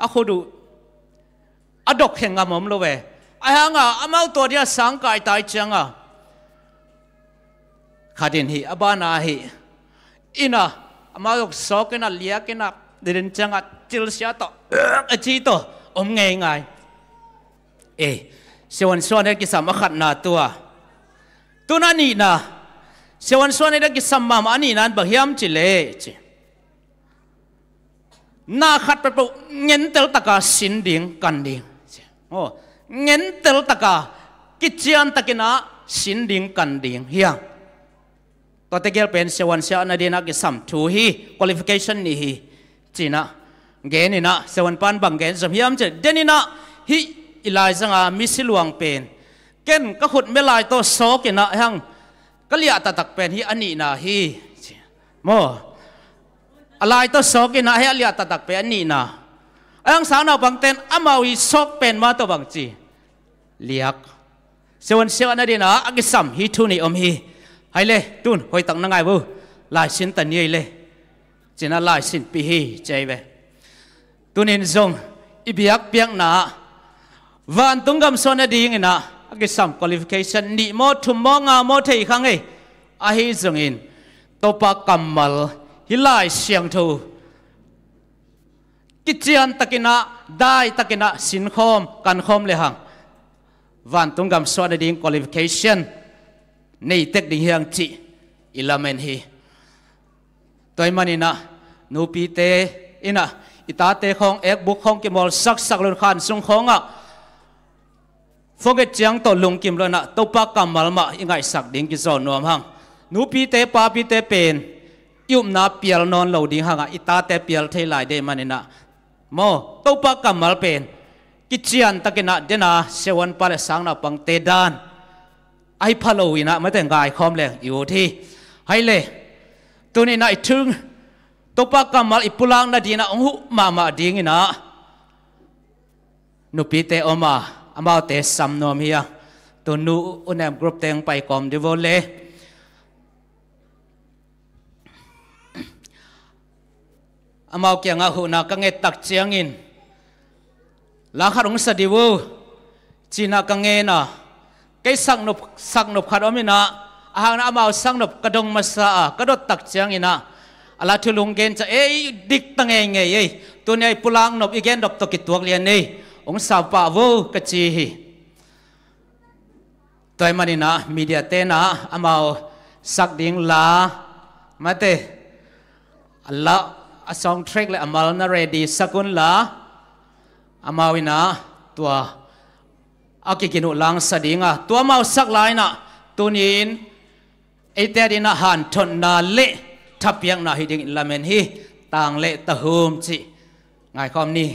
Speaker 2: อาคูดูอดกแห่งงามอมลูกเว้ไอ้ห่างอามาตัวเดียสังกายตายจังขาดินฮีอบานาฮีอินะอามาตกสอกนะเลียกันนะเดินจังจิลเสียต่อจีต่อง่ายเสวันส่วนนี้กิสามขัดนาตัวนั่นนี่นะเสวันส่วนนี้กิสามมาอันนี้นั่นบางยามจิเลน่าขัดไปปุ๊เงินเตลตะกาสินดิ่งกันดิ่งเงินเตลตะกากิจยันตะกินะสินดิ่งกันดิ่งเฮียตัวเตเกลเป็นเสวันเสียนาดีนักกิสามทูฮี qualification นี่ฮีจีนะเกนี่นะเสวันปันบางเกนสมยามจิเดนี่นะฮีอีไลจังมิสิลวงเป็นเก่นก็ขุดไม่ลายตัวโซกินะฮังก็เลียตะตักเป็นฮีอันนี้นะฮีโมอะไรตัวโซกินะให้เลียตะตักเป็นอันนี้นะฮังสาวนาบางเต็นอามาวิโซกเป็นมาตัวบางจีเลียกเสวันเสวันนั่นดีนะอากิสัมฮีทุนี่ฮีให้เลยตุนหอยตังนังไงบุลายสินตันยี่เลยจีน่าลายสินปีฮีใจเวตุนินซงอิบิยักเปียกนาวันตุงกำสนดีงินะกิสัม qualification นี่โมทุมมองโมเทยขังอาฮิจงอินตัวปากกำมัลฮิลายเสียงทูกิจยันตะกินะได้ตะกินะสินคอมกันคอมเลยหังวันตุงกำสนดี qualification นี่เทคนิคยังจีอิลาเมนฮีตัวมันนี่นะนูปีเตอินะอิตาเตของเอกบุกของกิมอลสักลุนขันสุงของฟงเกจียงตัวลุงกิมเลยนะตัวปากกำมัลมายังไงสักดิ่งกิจอนนวมหังนูปีเตปาปีเตเป็นยุบนาเปียลนอนเหล่าดิ่งหังอิตาเตเปียลเทลายเดมันนี่นะโมตัวปากกำมัลเป็นกิจยันตะกินะเดนะเสวันปาเลสังนาปังเตดานไอพะโลวินะไม่แต่งกายคอมแรงอยู่ที่ให้เลยตัวนี้นะไอถึงตัวปากกำมัลอิปุลังนาดีนะองหุมาดิ่งนะนูปีเตอมาอามาเตสัมโนมียตัวนูอุณแอมกรุ๊ปเตงไปกอมดิโวเลอามาเกี่ยงอาหุนักเงตักเจียงอินลาขารงสดิวูจีนักเงนะไกสักนบขาดอมินะอาหารอามาสักนบกระดงมาสะกระดดตักเจียงอินะ ala thulung gen cha dik tang nge ei tu nei pulang nop igen dop to ki tuak lian nei ong sa pa wo ka chi hi toy manina media te na amao sak ding la mate alla a soundtrack le amal na ready sakun la amawina tua akikinu lang sadinga tua mau sak lai na tunin ete dina han thon na le thapiang na hiding lamen hi tang le tahum chi ngai khom ni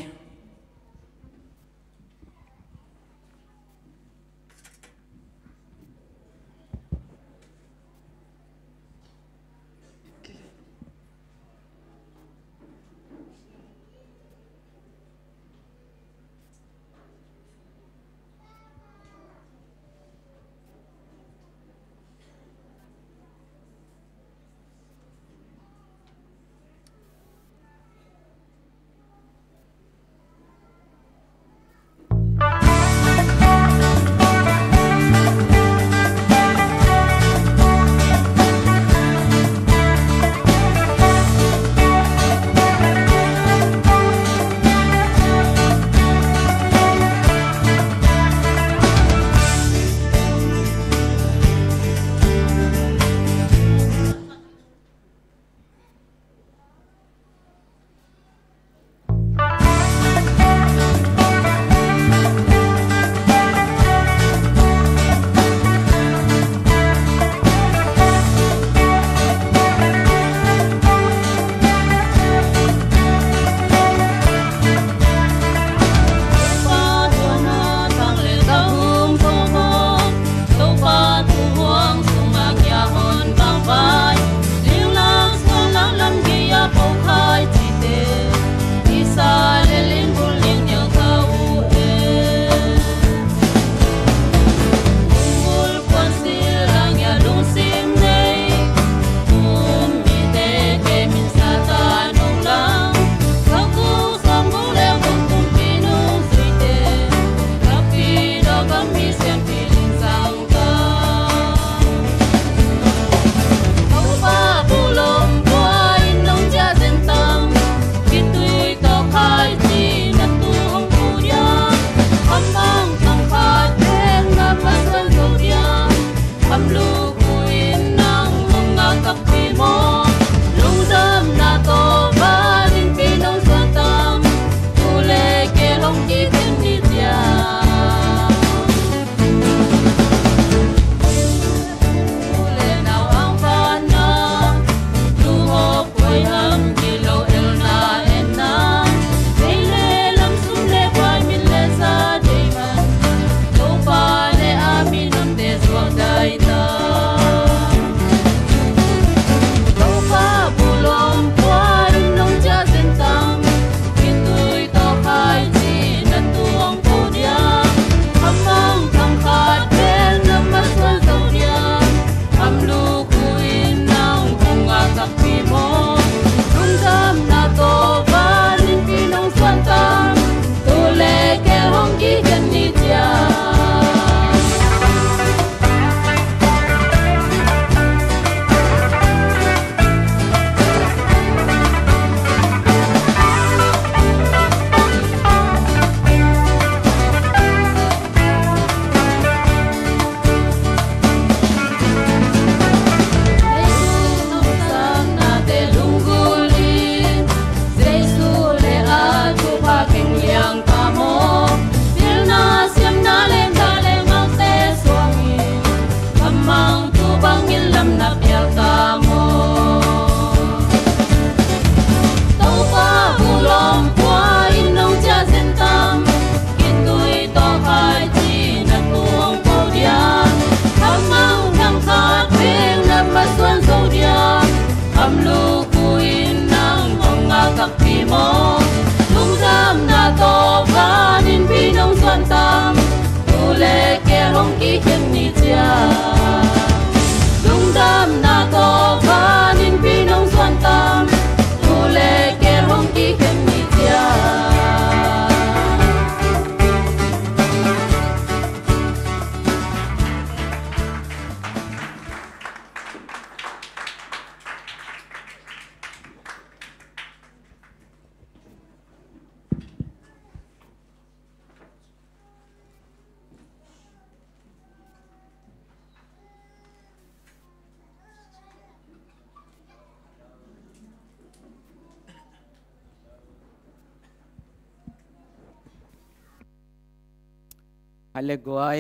Speaker 2: ให้เล็กไว้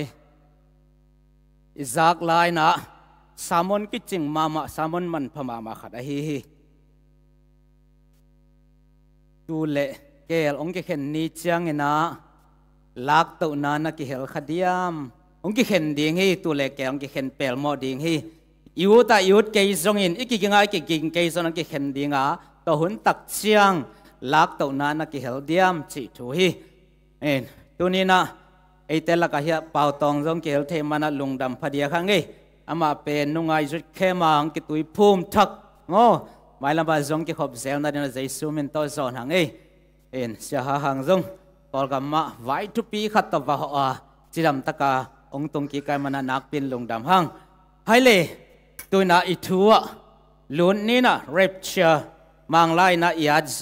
Speaker 2: จากลายนะสามนกิจิงมาสามนมันพมาขัดไอ้ฮีดูเละเกลองค์เข็นนี้จังเนาะลักตัวนั้นนักเฮลขัดยามองค์เข็นดิ่งฮีตัวเละเกลองค์เข็นเปลหมอดิ่งฮียูตายูดเกยซงอินอีกกิ่งไงกิ่งเกยซงนักเข็นดิ่งอ่ะตัวหุ่นตักเชียงลักตัวนั้นนักเฮลเดียมจิตุฮีตัวนี้นะไอเตลักเฮียเป่าตองซงเกลเทมันลุงดำพอดีครั้งนี้อามาเป็นนุ่งไอจุดเข้มาอังกิตุยพุ่มทักงอไม่ลำบากซงกิขบเซลนั่นใจซูมินตัวซอนหังเองเสียหังซงตอลกัมมาไว้ทุปีขัดตบว่าจิดำตะกาองตงกีกายมันนักเป็นลุงดำหังให้เลยตัวน่าอิทัวลุนนี่นะเรปเชอร์มังไลน่าอิอาดโซ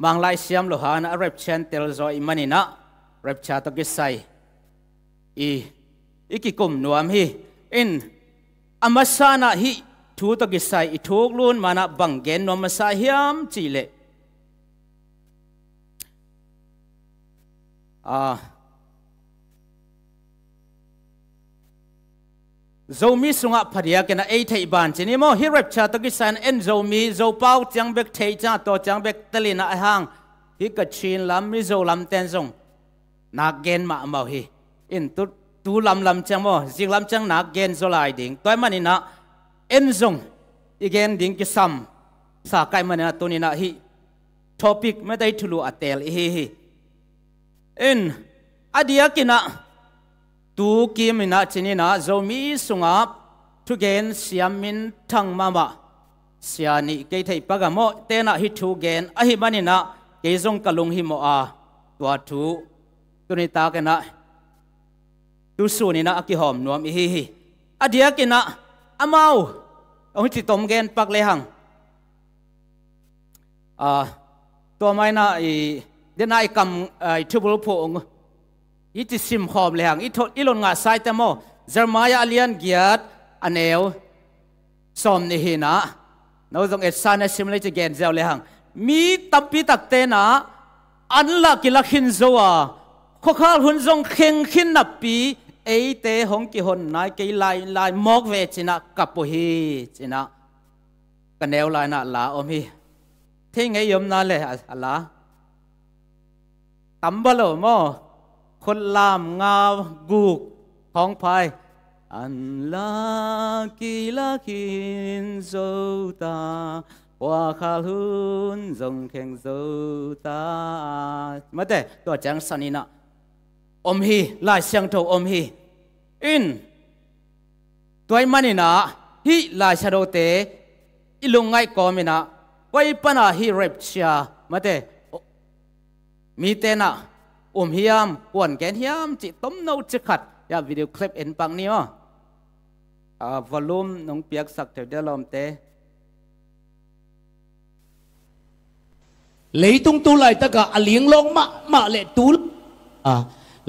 Speaker 2: มังไลเสียมโลหะน่ะเรปเชนเตลโซอิมันนี่นะเรปเชอร์ตะกิไซอีกิกุมนัวมฮีอินอามาสานะฮีทูตกิไซอีทูกลุนมานะบังเกนนัวมาสาฮิมจีเลโจมีสุงะพอดีกันนะไอเทบานจีนี่มั้งฮิรับชาตกิสันเอ็นโจมีโจเป้าจังเบกเทจ้าตัวจังเบกตลินะห่างฮิกชินลำมิโจลำเต็นซงนักเกนมาเมาฮีอินตูลำจังมั้งจิงลำจังนักเกนโจลายดิ่งตัวมันนี่นะเอ็นซงอีเกนดิ่งกิซัมสากายมันนะตัวนี้นะฮีท็อปิกไม่ได้ทุลุอัตเตลฮีอินอดียกินะตูกิมินะชินีนะโจมีสุงะทุกเกนเสียมินทั้งมาเสียนี่เกยไทยปะกะโมเตนะฮิทุเกนอหิบันินะเกยซงกะลุงหิโมอาตัวทูตัวนี้ตากันนะตูสูนี่นะอกิหอมนวมอีฮีอดียกินะอามาวองจิตมเกนปักเลหังตัวไม่นะเดนไอคำทุบลูกพงอีจิสิมขอบเลยหังอีหลงงาไซต์โมเจอร์มายาเลียนเกียรติอันเอวสมนี่หินะเราต้องเอ็ดซานสิมเลยจะเกณฑ์เจ้าเลยหังมีตับปีตักเตนะอันละกิลักหินโซอาข้อข้าหุ่นทรงเข่งขินนับปีเอเตหงกิหนนายกิไลมอกเวจินะกับปุฮีจินะกันเอวลายนะลาอมีที่ไงยมนั่นเลยอะไรตั้มบลโมคนลามงากูกของพายอันลักินโซตาว่าขาลุนจงเข่งโซตามาเตตัวจังสันนินะอมฮีลายเสียงโตอมฮีอินตัวมันนี่นะฮีลายชาโดเตอิลุงไงกอมินะไว้ปนาฮีเรปเชียมาเตมีเตนะฮิยามกวนแกนฮิยามจิตต้มโนจิขัดยาวิดีโอคลิปเอ็นปังนี้อ๋อวอลลุ่มน้องเปียกสักเดี๋ยวเดี๋ยวลมเต
Speaker 1: เลยตุงตุไลตะกะอเลียงลงมาเลตุล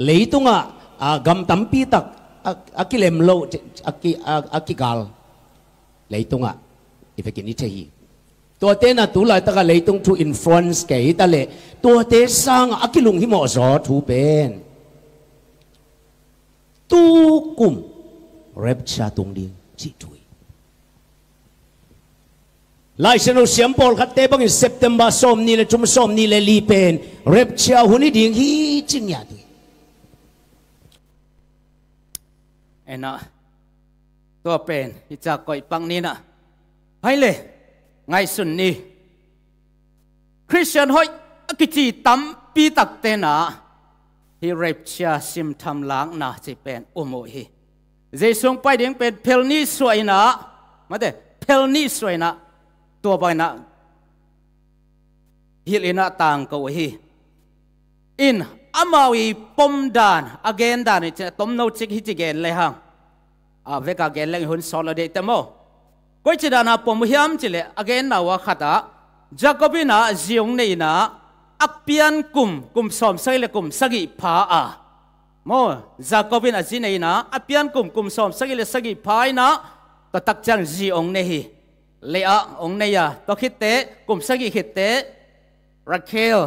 Speaker 1: เลยตุงกำตั้มปีตักกิเลมโลกิกาลเลยตุงอีเฟกินิเทีตัวเตน่ะตุไลตะกะเลยตุงทูอินฟลูเอนซ์เกยตะเลตัวเตสร้างกิลุงหิมอซอทูเป็นตูกุมเร็บชาตุงดิงจิตุยไลเซโนเซียมปอลขัดเตบังอินเซปเทมเบอร์สอมนี่เลจุมสอมนี่เลลีเป็นเร็บชาหุนิดิงฮีจิงยาตุย
Speaker 2: นะตัวเป็นที่จะก่อยปังนี้นะให้เลยไงสุนนี่คริสเตียนหอยกิจิตั้มปีตักเตนะที่เร็บเชียซิมทำล้างนะจะเป็นอุโมหีเจสงไปเดียงเป็นเพลนี่สวยนะมาเด้เพลนี่สวยนะตัวไปนะฮิลินะต่างกับฮีอินอามาวีปมดานอเกนดานนี่จะต้มโนจิกฮิจิเกนเลยฮังเวกาเกนเลยหุ่นโซลเดตโมก็จะดานาปมฮิมจิเลอเกนนาวขัดาจากบินะจิงนี่นะอักเปียนกุมสอมใส่เลกุมสกิพาโมจากบินะจินี่นะอักเปียนกุมสอมสกิเลสกิพานะก็ตักจังจิองนี่เลอะองนี่ยาตัวคิดเตกุมสกิคิดเตราเคล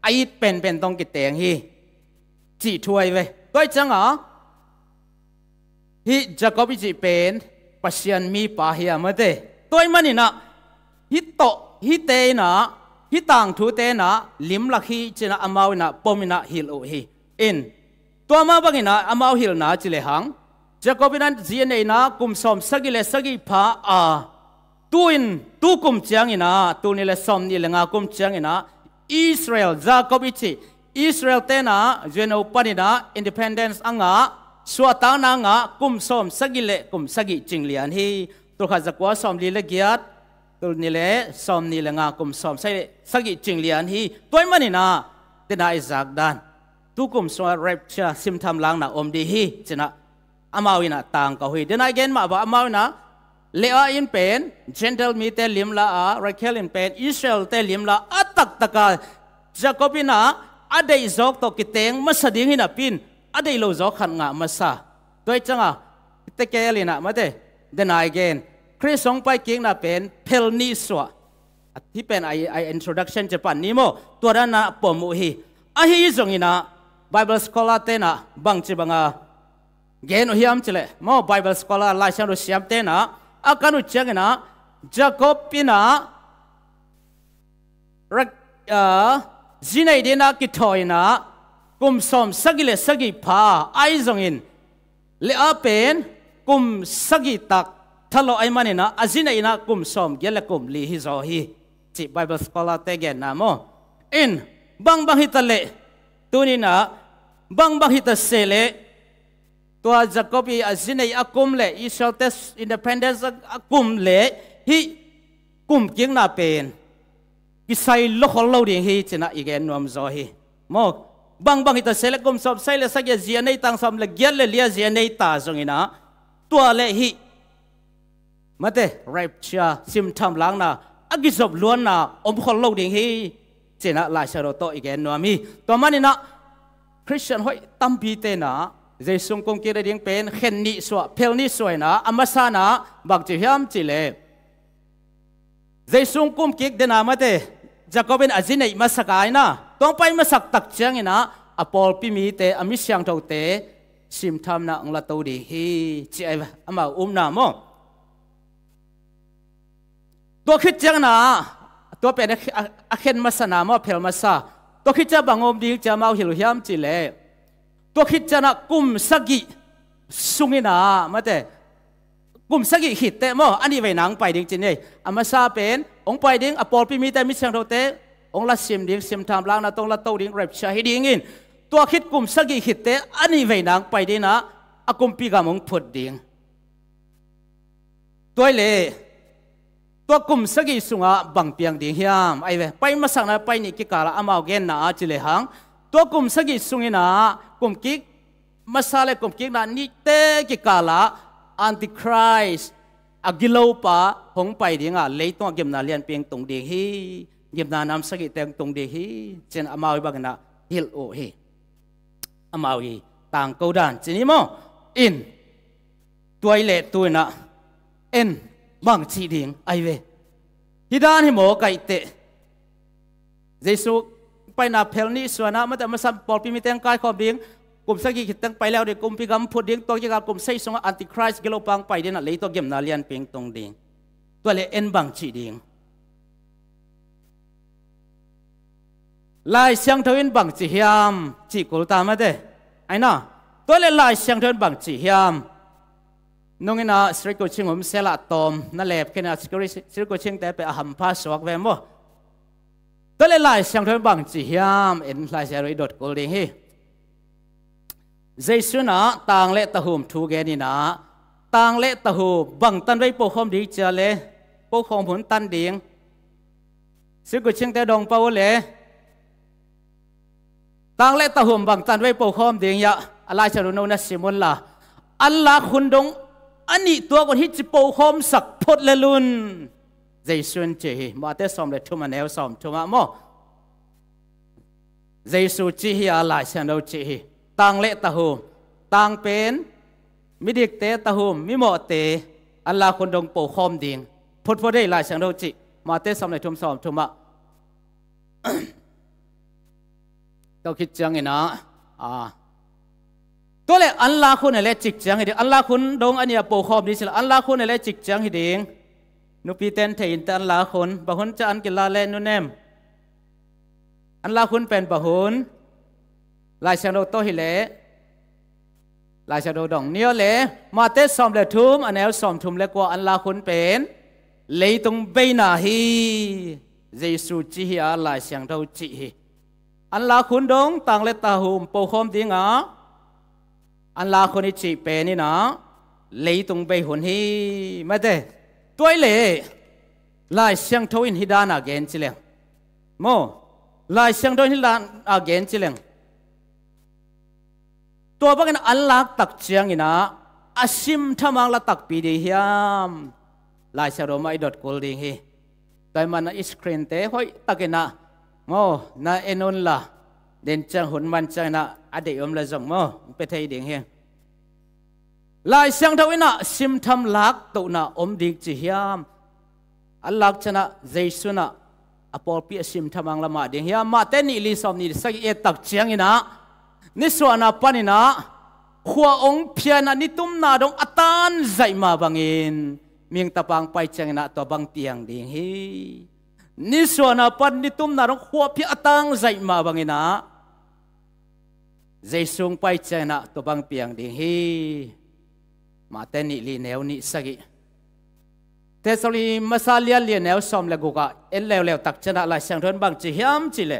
Speaker 2: ไอเป็นต้องกิเตงฮีจีช่วยเว้ ตัวจังอ่ะฮิจักรบิจิเป็นปัศยันมีปาหิยามเตตัวมันนี่นะฮิโตฮิเตนะฮิต่างทูเตนะลิมลักฮิจินะอมาวนะปอมินะฮิลโอฮิอินตัวมาบังนะอมาวฮิลนะจิเลหังจักรบินันจีเนนะกุมสอมสกิเลสกิพาตุอินตุกุมเจียงนะตุนิเลสอมนี่เลงากุมเจียงนะอิสราเอลจักรบิจิอิสราเอลเตนะเจนอุปนินะอินดิเพนเดนซ์อ่างสวดตานางกุมสอมสกิเลกุมสกิจิงเลียนฮีตัวข้าจะกว่าสอมลีเลกียดตัวนี่เลสอมนี่เลงากุมสอมสกิจิงเลียนฮีตัวมันนี่นะเดน่าอิจักดันตุกุมสวดเรปเชอซิมทำลังนะอมดีฮีเจนะอามาวินะต่างกับฮีเดน่าเกนมาบ่อามาวินะเลอาอินเป็นเจนเทลมีเตลิมลาเรเคลอินเป็นอิสราเอลเตลิมลาอัตตักตะกาจะกบินะอเดย์จอกตกิเตงมาสดิ้งหินะปินอเดย์โลจอกขันงามาซาตัวจังเตเกลินะมาเตเดนายเกนคริสองไปกิงนะเป็นเพลนิสวะที่เป็นไอ introduction จะปันนี้โมตัวนั้นนะปมุฮีฮีจงหินะ Bible scholar เตนะบังจิบังเกนอุฮิมจิเลโม Bible scholar ลายชันรุเสียมเตนะอาการอุจจาระจักรปินะรักจีนายเดนักกิทอยนะกุมสอมสกิเลสกิพาไอจงอินเลอาเป็นกุมสกิตักทะเลาะไอมันนะอาจีนายนะกุมสอมเกลกุมลีฮิโซฮีจิไบเบิลสกอลาเตเกนนะโมอินบังฮิตเลตัวนี้นะบังฮิตเซเลตัวจักรปีอาจีนายอากุมเลอิสราเอลเตสอินดิเพนเดนซ์อากุมเลฮิกุมกิงนาเป็นกิไซโลกเราดิ่งฮีชนะอีกแกนนวมโซฮีโมบังฮิตเซเลกุมสอบไซเลสักยาเจียนในตังสามเลเกลเลเลียเจียนในตาจงอินะตัวเลฮีมาเตไรเชียซิมทำล้างนะอากิศบล้วนนะอมคนเราดิ่งฮีชนะลายชาโรโตอีกแกนนวมีตัวมันนี่นะคริสเตียนห้อยตั้มพีเตนะเจสุงคงกินดิ่งเป็นเข็นนิสวะเพลนิสวยนะอามาซานะบักจิฮามจิเลเจสุงคุมกิกเดนามาเตจะก็เป็นอาจินในมาสักไอนะต้องไปมาสักตักเชียงนะอปอลพิมีเตอมิเชียงเท่าเตซิมทำนะองละตัวดีฮีจีไออามานาโมตัวคิดเชียงนะตัวเป็นอาเข็นมาสนามเพลมาซาตัวคิดจะบังอมดีจะมาหิลุยามจิเลตัวคิดจะนะกุมสกิสุงินะมาเตกุมสกิหิตเตโมอันนี้ไว้หนังไปดิ้งจินเลยอามาซาเป็นองไปดิ้งอปอลพิมีเตมิเชียงเท่าเตองละซิมดิ้งซิมทำล้างนะตรงละตัวดิ้งเร็บชาฮิดิ้งอินตัวคิดกุมสกิหิตเตอันนี้ไว้หนังไปดิ้งนะอากุมปีกามงพุดดิ้งตัวเล่ตัวกุมสกิสุงะบังเปียงดิ้งยามไอเวไปมาสักนะไปนี่กิกาละอามาเกนนะจิเลหังตัวกุมสกิสุงินะกุมกิกมาซาเลกุมกิกนะนี่เตกิกาละอันติคริสต์อากิโลปะหงไปดิ้งเลยตัวเก็บนาเลียนเปียงตรงดิ้งฮีเก็บนานำสกิเตงตรงดิ้งฮีเจนอามาวิบังนะฮิลโอฮีอามาวิต่างกูดันจีนี่โมอินตัวเล็ตัวน่ะเอ็นบังจีดิ้งไอเวฮิดานฮิโมไกเตเจสุไปนับเพลนี้ส่วนนะมันแต่มาสัมปอลพิมิเตงกายขอบดิ้งกลุ่มสกิคิดตั้งไปแล้วเด็กกลุ่มพิกรรมพูดดิ้งตัวเกี่ยวกับกลุ่มไซส์ของอันติคริสต์กิโลปังไปเดี๋ยวนั่นเลยตัวเก็บนาเลียนเพียงตรงดิ้งตัวเล็กเอ็นบังจีดิ้งลายเสียงทวินบังจีฮิมจีกุลตามาเด้ไอ้น่ะตัวเล็กลายเสียงทวินบังจีฮิมน้องอินะสริโกชิงผมเซลตอมนั่นแหละแค่นั้นสริโกชิงแต่ไปอาหัมพาสวกเวมโมตัวเล็กลายเสียงทวินบังจีฮิมเอ็นลายเสียงริดดกุลดิ้งฮีเจสุนะต่างเละตะหุมทูเกนี่นะต่างเละตะหุบังตันไว้ปกครองดีเจเลปกครองผลตันดิ้งสริโกชิงแต่ดงเปาเลต่างเละตะหุมบังตันไว้ปกครองดิ้งยะอะไรจะรู้โน่นสิมุนละอัลลาคุณดงอันนี้ตัวคนที่จะปกครองสักพดเลลุนเจสุนเจมาเตสอมเลทุมาเนลสอมทุมาโมเจสุจีฮีอะไรเชนโดจีฮีต่างเละตะหุมต่างเป็นมิดิกเตตะหุมมิโมเตอัลลาคนดงปกครองดิ้งพดได้หลายเชนโดจีมาเตสอมเลทุมสอมทุมาเราคิดจังไงนะ ตัวเล็กอันลาคุณอะไรจิกจังฮิดิอันลาคุณดงอันนี้ปูขอบดีสิละอันลาคุณอะไรจิกจังฮิดินุปีเต้นเทียนแต่อันลาคุณบางคนจะอันกิลาเลนุเนมอันลาคุณเป็นบางคนลายเชโดโตฮิเลลายเชโดดองเนียวเลมาเตสซอมเลทุมอันเอลซอมทุมเล็กกว่าอันลาคุณเป็นเลยตรงเบนาฮีเยซูจีฮีอาลายเชียงเท่าจีฮีอันลาคุณดงต่างเลตาหุมปูขอมดิ้งอันลาคนนี้จีเป็นนี่นะเลยตรงเบหุนฮีไม่ได้ตัวเล่ลายเชียงเท่าอินฮิดานาเกนจิเลงโมลายเชียงเท่าอินฮิดานาเกนจิเลงตัวพวกนั้นอันลักตักเชียงนี่นะอาชิมทำมังละตักปีดีเฮียมลายเชียงโรมาอีดอดกูลดิ้งฮีแต่มันอิสครีนเต้ห้อยตักนะโมน่าเอ็นนละเดินจังหุ่นมันจังนะอดีตอมละจงโมไปไทยดิ้งฮีลายเชียงเท่านั้นชิมทำลักตัวน่ะอมดิ้งจีเฮียมอันลักชนะเจสุนะอพอลปีชิมทำมังละมาดิ้งเฮียมมาเต้นนี่ลิซอมนี่สักเอตักเชียงนี่นะนิสวานาปานินะขัวองเพียนะนิตุมนาดงอัตันใจมาบังอินมีงตะปังไปจังนะตัวบังเตียงดิ่งฮีนิสวานาปานนิตุมนาดงขัวเพียอัตังใจมาบังอินะใจสูงไปจังนะตัวบังเปียงดิ่งฮีมาเตนิลีเนวนิสกิเทสลีมาซาเลียเลียเนวซอมเลกุกะเอ็นเลวตักชนะลายเสียงทนบังจิฮิมจิเล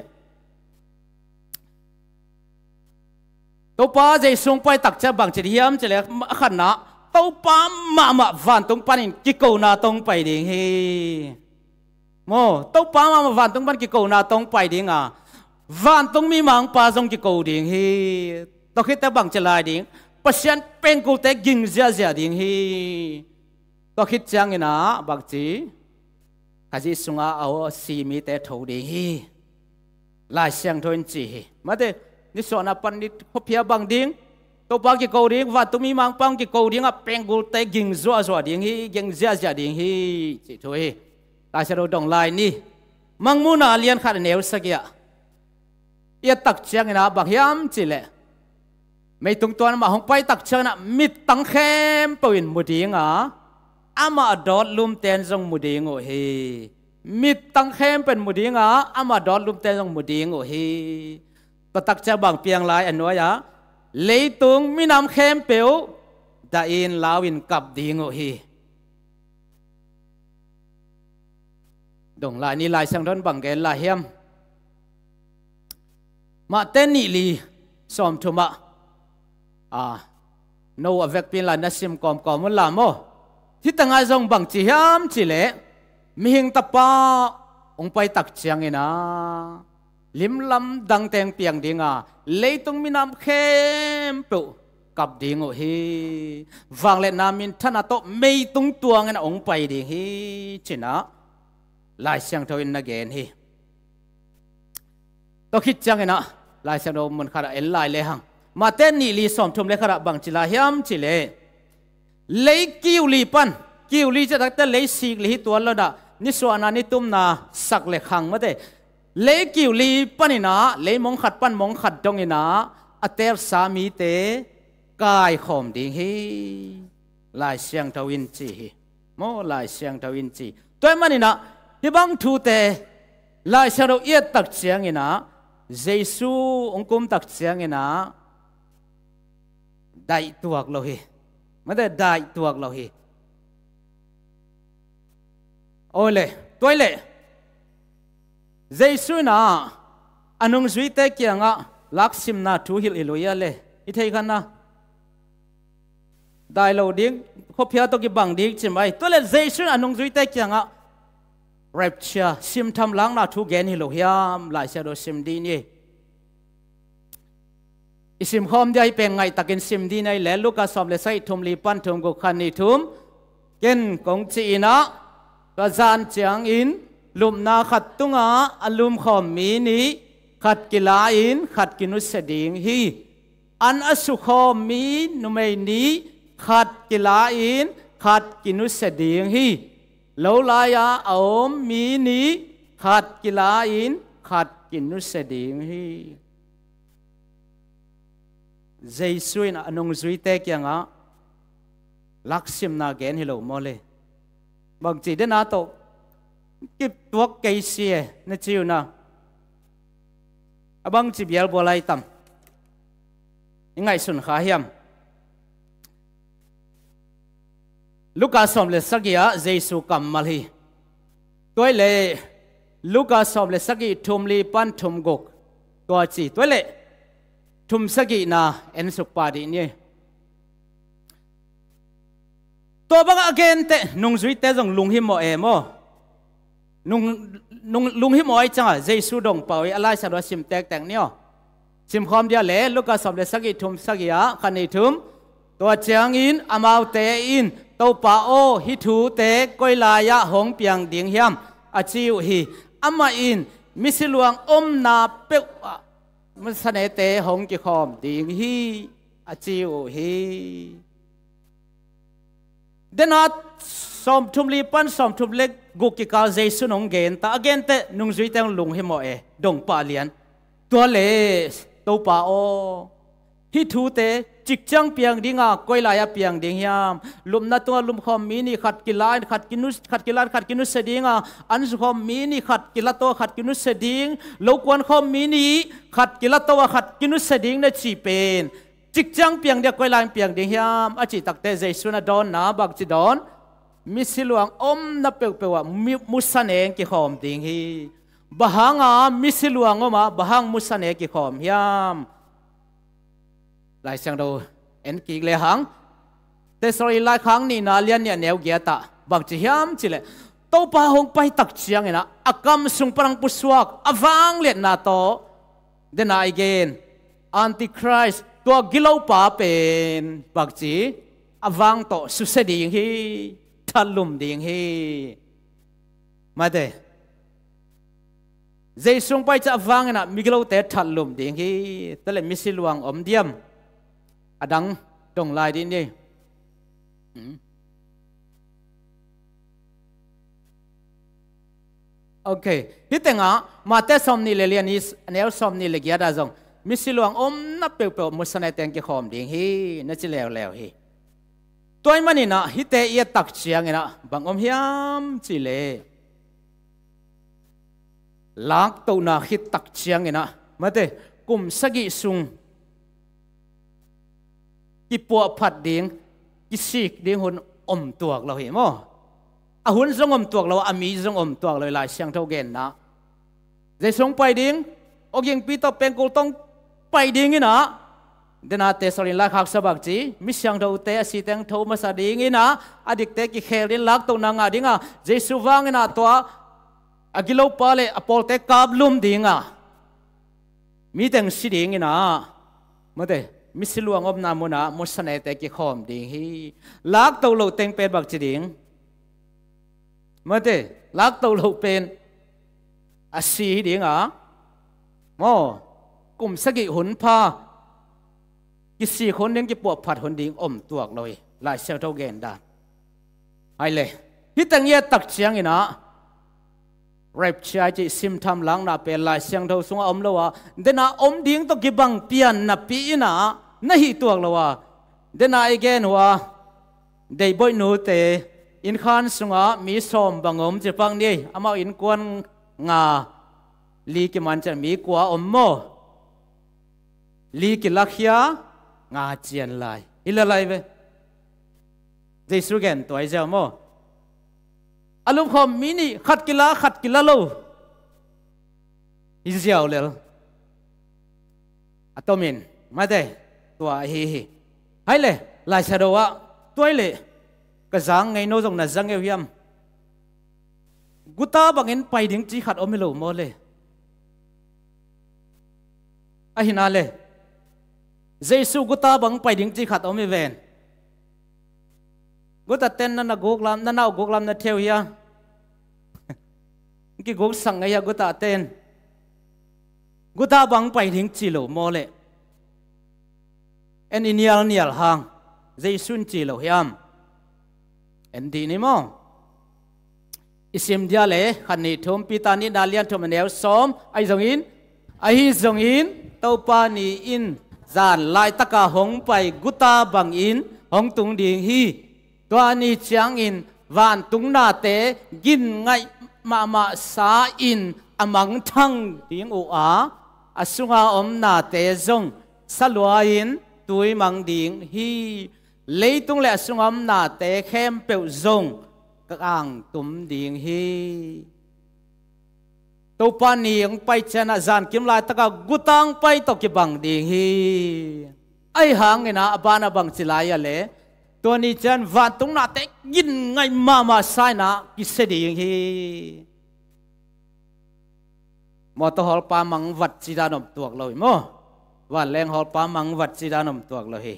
Speaker 2: ตัวป้าใจสูงไปตักจะบังจิเฮียมจะเลยขันนะตัวป้ามาวันตรงปันกิโกนาตรงไปดิ่งฮีโมตัวป้ามาวันตรงปันกิโกนาตรงไปดิ่งวันตรงมีมังป้าตรงกิโกดิ่งฮีตัวคิดแต่บังจะลายดิ่งปัจจัยเป็นกูแต่กินเสียดิ่งฮีตัวคิดจังเงินะบังจีข้าจะส่งเอาสีมีแต่ถูดิ่งฮีลายเสียงทนจีมาเด้นิสวนาปันนิพเพียบังดิ้งตัวปังกิโกดิ้งว่าตัวมีมังปังกิโกดิ้งเป็นกูแต่กินจัวดิ้งฮีกินเสียดิ่งฮีจิตวยลายเชโดดงลายนี่มังมุนาเลียนขัดเนวสักยะเอียตักเชียงนะบังยามจิเลไม่ตรงตัวนั้นมาหงไปตักเชียงนะมิดตังเข้มปืนมุดิ้งอามาดอดลุมเตนจงมุดิ้งโอเฮมิดตังเข้มเป็นมุดิ้งอามาดอดลุมเตนจงมุดิ้งโอเฮก็ตักจะบังเปียงลายอันน้อยเลยตุงมีน้ำเข้มเปียวได้อินลาวินกับดิ้งโอเฮดงลายนี่ลายสังทนบังเกลลายเฮียมมาเต้นนี่ลีสอมทุมะโนอเวกเป็นลายนัสิมกอมมุลลามโมที่ตั้งอาจงบังจีเฮียมจิเลมีหิงตะปาองไปตักเชียงเองนะลิมลำดังแตงเปียงดิ่งเลยต้องมีน้ำเข้มเปียวกับดิ่งโอเฮฟังเล่นน้ำมินท่านโตไม่ต้องตัวเงินองไปดิ่งเฮจินะลายเสียงทวินนักเกนเฮต้องคิดจังเนะลายเสียงโดมันขนาดเอลลายเลยฮังมาเต้นนี่ลีสอมทุมเลยขนาดบังจิลาเฮียมจิเลเลยกิวลีปันกิวลีจะตั้งแต่เลยสีกลีตัวแล้วนะนิสวานานิตุมนาสักเลยขังมาเด้เลกิวลีปันนะเลมองขัดปันมองขัดตรงนี้นะอัตเตอร์สามีเตกายข่มดิ่งฮีลายเสียงทวินจีโมลายเสียงทวินจีตัวมันนี่นะที่บังทูเตลายเสียงเราเอียดตักเสียงนี่นะเยซูองคุมตักเสียงนี่นะได้ตัวเราฮีไม่ได้ได้ตัวเราฮีโอ้เลยตัวเลยเจสุนะอันนงจุยเตเกียงลักซิมนาทูฮิลอิลุยาเลอิเทกันนะได้เราดิ้งพบเพียตัวกิบังดิ้งใช่ไหมตัวเลยเจสุอันนงจุยเตเกียงเรปเชียซิมทำล้างนาทูเกนฮิโลฮิยามหลายเชโดซิมดีนี่อิซิมคอมได้เป็นไงตะกินซิมดีในแหลลูกาสอมเลไซทุมลีปันทุมกุขันนิทุมเกนกงจีนะกระจานเจียงอินลุมนาขัดตุงอลุมขอมมีนี้ขัดกิลาอินขัดกินุสดิงฮีอันอสุขอมมีนุเมนี้ขัดกิลาอินขัดกินุสดิงฮีโลลายาอมมีนี้ขัดกิลาอินขัดกินุสดิงฮี Giêsu na anong zui te kia nga laksim na gen hello mole bang chỉ đến na to kip tuak cây xie na chiu na abang chỉ bial bolai tam ngay sun khá hiam Lucas som le sagia Giêsu kam malhi toy le Lucas som le sagi thum li pan thum gok to chi toy le thum sagi na en suk pa di ni to bang again te nung zui te jong lung hi mo e mo nung lung hi mo ai changa Giêsu dong pawi alai sa do sim tek teng nio sim khom dia le Lucas som le sagi thum sagia khani thum to chang in amau te in to pa o hi thu te koi la ya hong piang ding hiam a chiu hi ama in misiluang na pe masane te hong ki khom ding hi a chiu hi denat som thum li pan som thum lek gu ki ka Giêsu nong gen ta again te nung zui teng lung hi mo e dong pa lian to le to pa o hi thu te chik chang piang dinga koila ya piang ding yam lum na to lum khom mini khat kilan khat kinus sedinga an zu khom mini khat kilato khat kinus seding lo kwan khom mini khat kilato khat kinus seding na chi pen chik chang piang dia koila piang ding yam a chi takte Giêsu na don na bak chi don misiluang na pe wa musaneng ki khom ding hi bahanga misiluang oma bahang musane ki khom yam lại sang đâu en kỳ lệ hang te sorry lại khang ni na lian ya neu gia ta bang chi hiam chi le to pa hong pai tak chiang ina akam sung parang puswak awang let na to then again antichrist to gilau pa pen bang chi awang to su se ding hi thalum ding hi ma de Giêsu pai cha awang ina miglo te thalum ding hi tele misiluang om diam adang dong lai din đi ok hi tenga ma te som ni le lian is anel som ni le gia da jong misiluang na pe pe musane teng ki khom ding hi na chi lew lew hi toy mani na hi te ye tak chiang ina bang hiam chi le lak to na hi tak chiang ina mate kum sagi sung ki po phat ding ki sik ding hun tuak lo hi mo a hun zong tuak lo ami zong tuak lo lai siang tho gen na je song pai ding oging pi to pen ko tong pai ding ina dena te sorin la khak sabak chi mi siang tho te si teng tho ma sa ding ina adik te ki khel din lak to na nga dinga Giêsu wang ina to agilo pale apol te kablum dinga mi teng si ding ina mate misiluang na muna musane te ki khom ding hi lak to lo teng pen bak chi ding mate lak to lo pen a si ding mo kum sagi hun pha ki si khon ding ki po phat hun ding tuak loi lai sel tho gen da ai le hi tang ye tak chiang ina rep chai chi sim tham lang na pe lai siang tho sunga lo wa dena ding to ki bang pian na pi ina na hi tuak lo wa dena again wa dei boy nu te in khan sunga mi som bangom che pang ni ama in kwan nga li ki man chan mi kwa mo li ki lakhya nga chian lai ila lai ve Giêsu gen toy ja mo alum khom mini khat kila lo izyaw lel atomin mate tua hi hai le lai sa do wa toy le ka zang ngai no jong na zang e hiam guta bangin pai ding chi khat omilo mo le a hina le Giêsu guta bang pai ding chi khat omi ven guta ten na goklam na naw goklam na theu ya ki gok sang ya guta ten guta bang pai ding chi lo mo le en nial hang Giêsu chi lo hiam en di ni mo isim dia le khani thom pitani dalian thom neu som ai zong in to pa ni in zan lai taka hong pai guta bang in hong tung ding hi tua ni chiang in van tung na te gin ngai ma sa in amang thang ding u a asunga om na te zong salwa in tui mang ding hi leitung le asungam na te khem peu zong kang tum ding hi to pani ang pai chana zan kim lai taka gutang pai to ki bang ding hi ai hang ina abana bang chilaya le to ni chan van tung na te gin ngai ma sai na ki se ding hi mo to hol pa mang wat chi da nom tuak loi mo van leng hol pa mang wat chi da nom tuak loi hi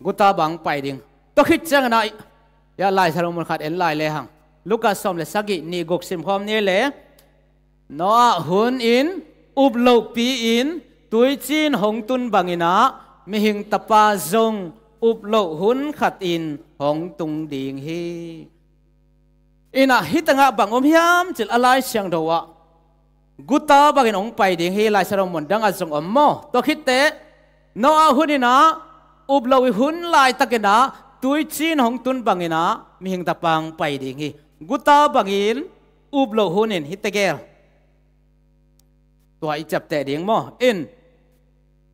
Speaker 2: guta bang pai ding to khit chang na ya lai thalong mon khat en lai le hang luka som le sagi ni gok sim khom ne le no hun in up lo pi in tui chin hong tun bangina mi hing tapa zong up lo hun khat in hong tung ding hi ina hitanga bang hiam chil alai siang dowa guta bagin ong pai ding hi lai sarong mon dang azong ommo to khit te no hunina up lo hun lai takena tui chin hong tun bangina mi hing tapang pai ding hi guta bangin up lo hunin hitegel tua i chap te ding mo in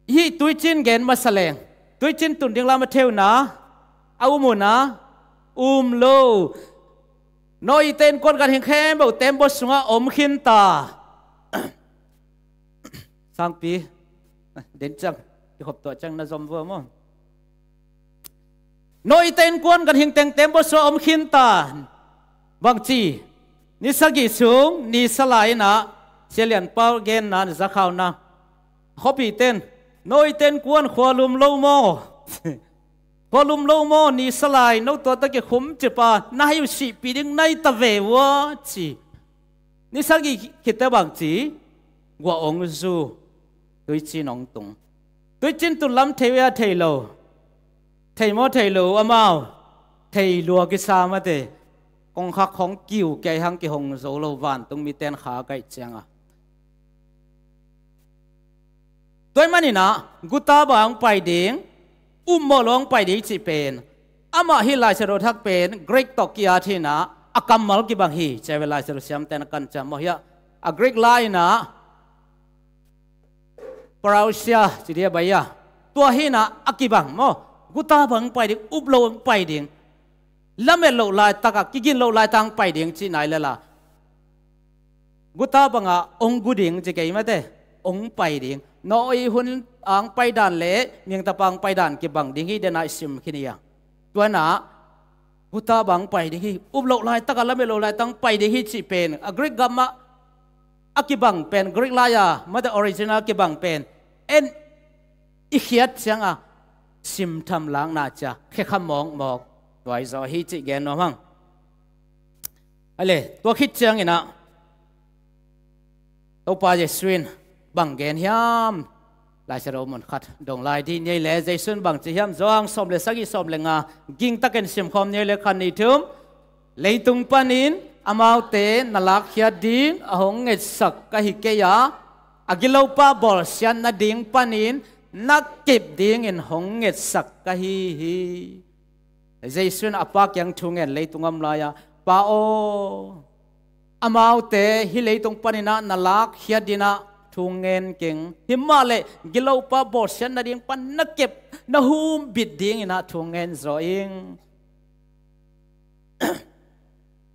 Speaker 2: hi tui chin gen masaleng tui chin tun ding la ma theu na au mu na lo noi ten kon kan hing khem bo tem bo sunga om khin ta sang pi đến chăng thì hộp tổ chăng na zom vừa mo noi ten kon kan hing teng tem bo so om khin ta bang chi ni sagi sung ni salai na selian pau gen na za khaw na hopi ten noi ten kon khwalum lo mo khwalum lo mo ni salai no to ta ke khum che pa na yu si pi ding nai ta ve wa chi ni sagi khita bang chi wa ong zu tui chin ong tung tui chin tu lam theiya theilo thei mo theilo amao thei lua ki sa ma te kong khak khong kiu ke hang ki hong zo lo van tung mi ten kha kai changa toy manina guta bang pai ding mo long pai ding chi pen ama hi lai sero thak pen greek tokia thina akamal ki bang hi chewelai sero siam ten kan cha mo ya a greek line na parausia chi dia baya tua hi na akibang mo guta bang pai ding uplo pai ding lame lo lai taka kigin lo lai tang pai ding chi nai la guta banga ong guding chi kai ma te ong pai ding noi hun ang pai dan le ning tapang pai dan ki bang ding hi de na sim khinia tua na guta bang pai ding hi uplo lai taka lame lo lai tang pai ding hi chi pen a greek gamma akibang pen greek laya ma the original ki bang pen en ikhiat changa sim tham lang na cha khe kham mong mok toy zo hi chi gen no hang ale to khit chang ina to pa je swin bang gen hiam lai sero mon khat dong lai di nei le jaisun bang chi hiam zoang som le sagi som le nga ging taken sim khom nei le khan ni thum leitung panin amau te nalak khia din ahong nge sak ka hi ke ya agilo pa bol sian na ding panin nakip ding in hong nge sak ka hi jaisun apa kyang thungen leitungam laya pa o amau te hi leitung panina nalak khia dina thungen keng himale gilo pa bol sian na ding pan nakip na hum bit ding ina thungen zoing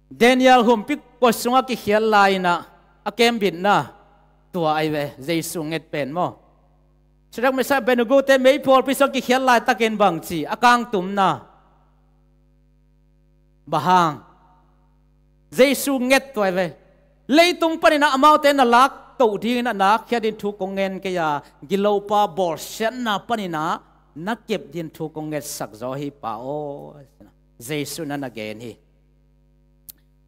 Speaker 2: Daniel hum pik posunga ki khial lai na akem bin na tua ai ve jaisu nget pen mo chrak me sa benugo te mei por pisok ki khial lai taken bang chi akang tum na bahang jaisu nget toy ve leitung panina amau te na lak to ding na na khia din thu kongen ke ya gilopa bor sen na panina na kep din thu konget sak zo hi pa o jaisu na na gen hi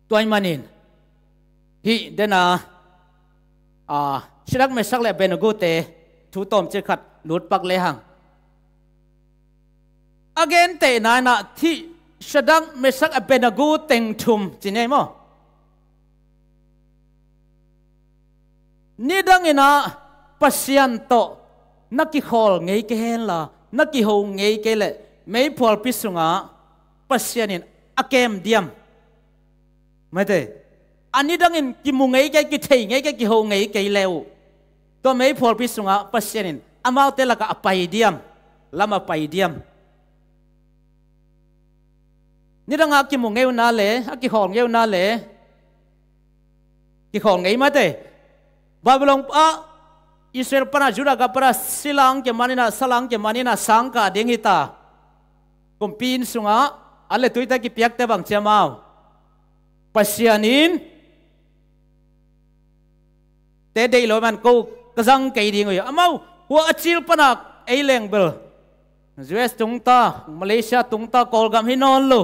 Speaker 2: toy manin hi dena shirak me sak le benugo te thu tom che khat lut pak le hang again te na na thi shadak me sak a benugo teng thum chinai mo ni dang ina pasyan to นักกิขอลไงเกนล่ะนักกิหูไงเกลเลยไม่พอพิสุงะปัสยานินอาเกมเดียมไม่ได้อันนี้ดังอินกิมุงไงเกกิเทไงเกกิหูไงเกเลวตัวไม่พอพิสุงะปัสยานินอามาเตละก็อภัยเดียมลำอภัยเดียมนี่ดังอากิมุงไงวนาเลยอากิขอลไงวนาเลยกิขอลไงมาเตบาบิลอนอิสราเอลปนาจุดากปนาสิลังเกมานินาสลังเกมานินาสังกาเดงิตากุมปีนสุงะอะไรตุยตะกิเปียกเตบังเจมาปัสยานินเตเดย์โลมันกูกระซังเกยดิ้งอยู่อามาหัวอจิลปนักเอเลงเบลยูเอสตุงตามาเลเซียตุงตากอลกัมฮินอนลู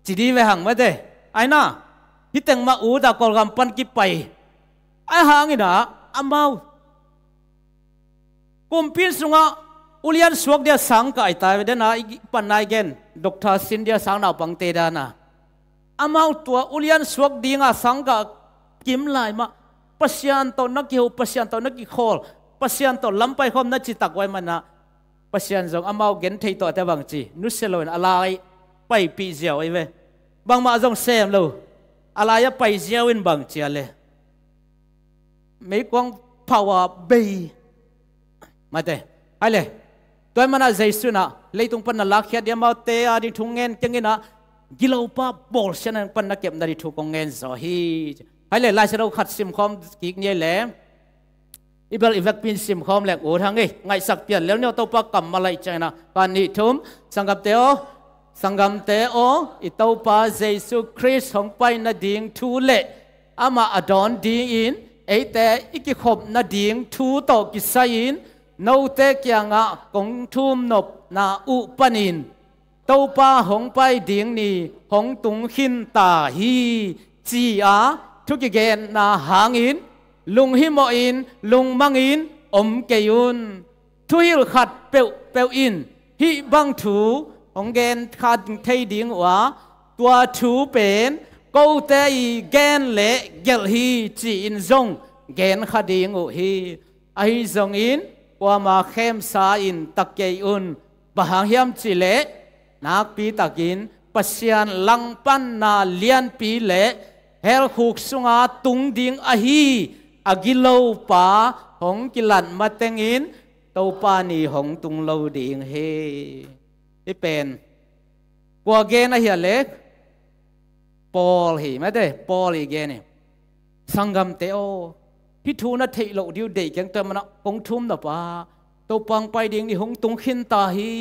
Speaker 2: จีดีเวหังมาเดไอ้น่ะฮิตังมาอูดากอลกัมปันกิไปไอ้หางนี่นะอามากุมพินสุงะอุลิยันสวกเดียสังกายตายเดนะปันนายเกนดอกทาสินเดียสังนาปังเตดานะอามาตัวอุลิยันสวกดีงาสังกะกิมลายมาปัสยันโตนักกิวปัสยันโตนักกิขอลปัสยันโตลำไปคอมนักจิตักไว้มันนะปัสยันจงอามาเกนเทยโตแต่บางจีนุสเซโลนอะไรไปปีเจียวไอ้เว้บางมาจงเซมโลอะไรไปเจียวินบางเจียเลยไม่กวางภาวะเบยมาเตะอะไรตัวมันอะไรสุนะเลยตรงปันนักเขียนเดียมาเตะอาดิทุ่งเงินจังกินะกิโลป้าบอลเช่นนั้นปันนักเก็บนาดิทุ่งเงินสอฮีอะไรลายเส้นเราขัดซิมคอมกิกเนี่ยแหละอีเบลอีเวกปินซิมคอมแหลกโอ้ทั้งไงไงสักเปลี่ยนแล้วเนี่ยตัวป้ากำมาเลยใจนะการนิทุมสังกัดเตอสังกัดเตออีตัวป้าเยซูคริสต์ของไปนาดิ่งทูเล่อามาอดอนดิ่งอินไอแต่อีกขบนาดิ่งทูโตกิไซอินนูเตกยังอ่ะกงทุ่มนบนาอุปนินตัวป้าหงไปดิ่งนี่หงตุงหินตาฮีจีอาทุกเกณฑ์นาหางอินลุงหิมอินลุงมังอินอมเกยุนทุยลขัดเปวอินฮิบังถูหงเกณฑ์ขัดเทดิ่งว่าตัวถูเป็นกูเตยเกณฑ์เละเกลฮีจีอินซงเกณฑ์ขัดดิ่งอุฮีไอซงอินว่ามาเข้มสาอินตะเกียนบางยามจิเลนักปีตะกินปัสยันลังปันนาเลียนปีเลเฮลขุกสุงาตุงดิงอหีอากิโลปาหงกิลันมาเตงินตัวปานีหงตุงโลดิงเฮที่เป็นกัวเกนอะเฮียเล็กปอลฮีไม่ได้ปอลอีเกนเนี่ยสังกัมเตโอพิทูนัทเทโลดิวเด็กยังเติมมันกงทุ่มนะป้าตัวปังไปดิ่งนี่หงตุงขินตาฮี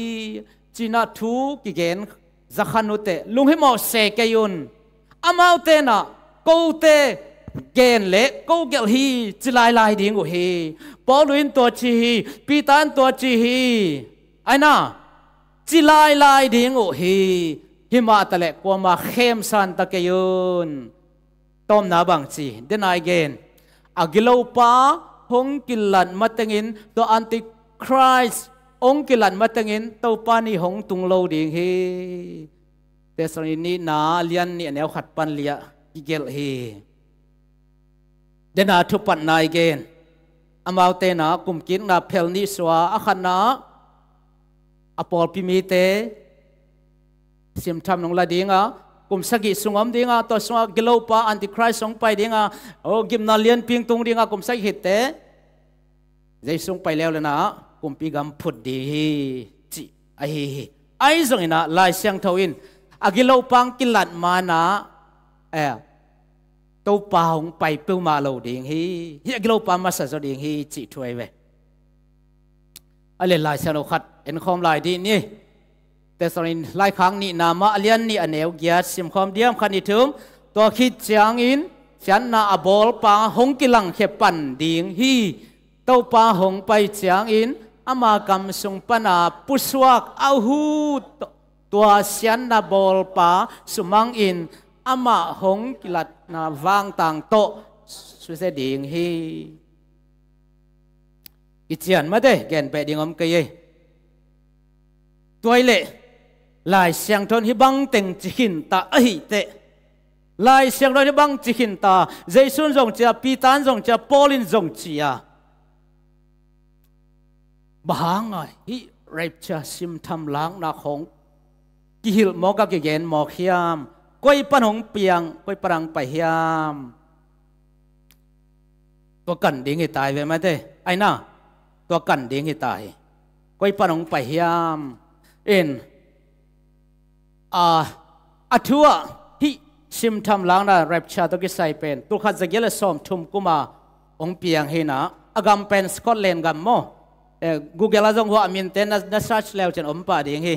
Speaker 2: จีน่าทูกิเกนจักขันุเตลุงให้หมอเสกยุนอามาเตนะกูเตเกนเล็กกูเกลฮีจิลายลายดิ่งกูฮีปอลุยนตัวจีฮีปีตันตัวจีฮีไอ้น่ะจิลายลายดิ่งกูฮีหิมาตะเล็กกว่ามาเข้มสันตะเกยุนต้มนาบังจีเดนไอเกนอากิโลปาหงกิลันมาเตงินตัวอันติคริสองกิลันมาเตงินตัวปานีหงตุงโลดิ่งฮีแต่ส่วนนี้นาเลียนเนี่ยแนวขัดปันเลียกิเกลฮีเดนาทุปันนายเกนอามาวเตนากุมกินนาเพลนิสวาอาขันนาอปอลพิมีเตสิมทำนงลาดิงอ่ะกุมสกิสุงอมดิงอ่ะตัวสวากิโลปาอันติคริสสงไปดิงอ่ะโอ้กิมนาเลียนพิงตุงดิงอ่ะกุมสกิเตใจสงไปแล้วเลยนะกุมปีกัมพุดดีจีไอซงอินะลายเสียงทวินอากิโลปังกิลัดมานะตัวปาหงไปเปิลมาโลดิงฮีอากิโลปังมาสัจดิงฮีจีถวยเวอะไรลายเสียงเราขัดเอ็นคอมลายดีนี่แต่ส่วนหลายครั้งนี่นามาเลียนนี่อันเอวเกียรสิมคอมเดียมขันนิทึมตัวคิดจางอินฉันนาอบอลปาหงกิลังเขปันดิงฮีตัวปาหงไปจางอินอามากำสุงปนาปุสวกเอาหูตัวฉันนาบอลปาสุมังอินอามาหงกิลัดนาวางต่างโตสุเสดิงฮีอิจฉามาเด้แกนไปดิงอมเกยตัวเล่ลายเสียงทนฮิบังเต็งจิหินตาอหิเตลายเสียงทนฮิบังจิหินตาเจสุนจงเจียปีตันจงเจียปอลินจงเจีย บางไงฮิเร็บชาซิมทำล้างนาของกิหิลมอกะกิเกนมอกเฮียมก้อยปันหงเปียงก้อยปรังไปเฮียมตัวกันดิ้งให้ตายไปไหมเต้ไอ้น่ะตัวกันดิ้งให้ตายก้อยปันหงไปเฮียมอัทัวฮิซิมทำล้างนาเร็บชาตัวกิใส่เป็นตัวขัดจะเกลสอมทุมกุมาองเปียงให้นะอากำเป็นสกอตแลนด์กัมโมGoogle อาจงหัวมินเตนนัส search แล้วจนอมป่าดิ่งฮี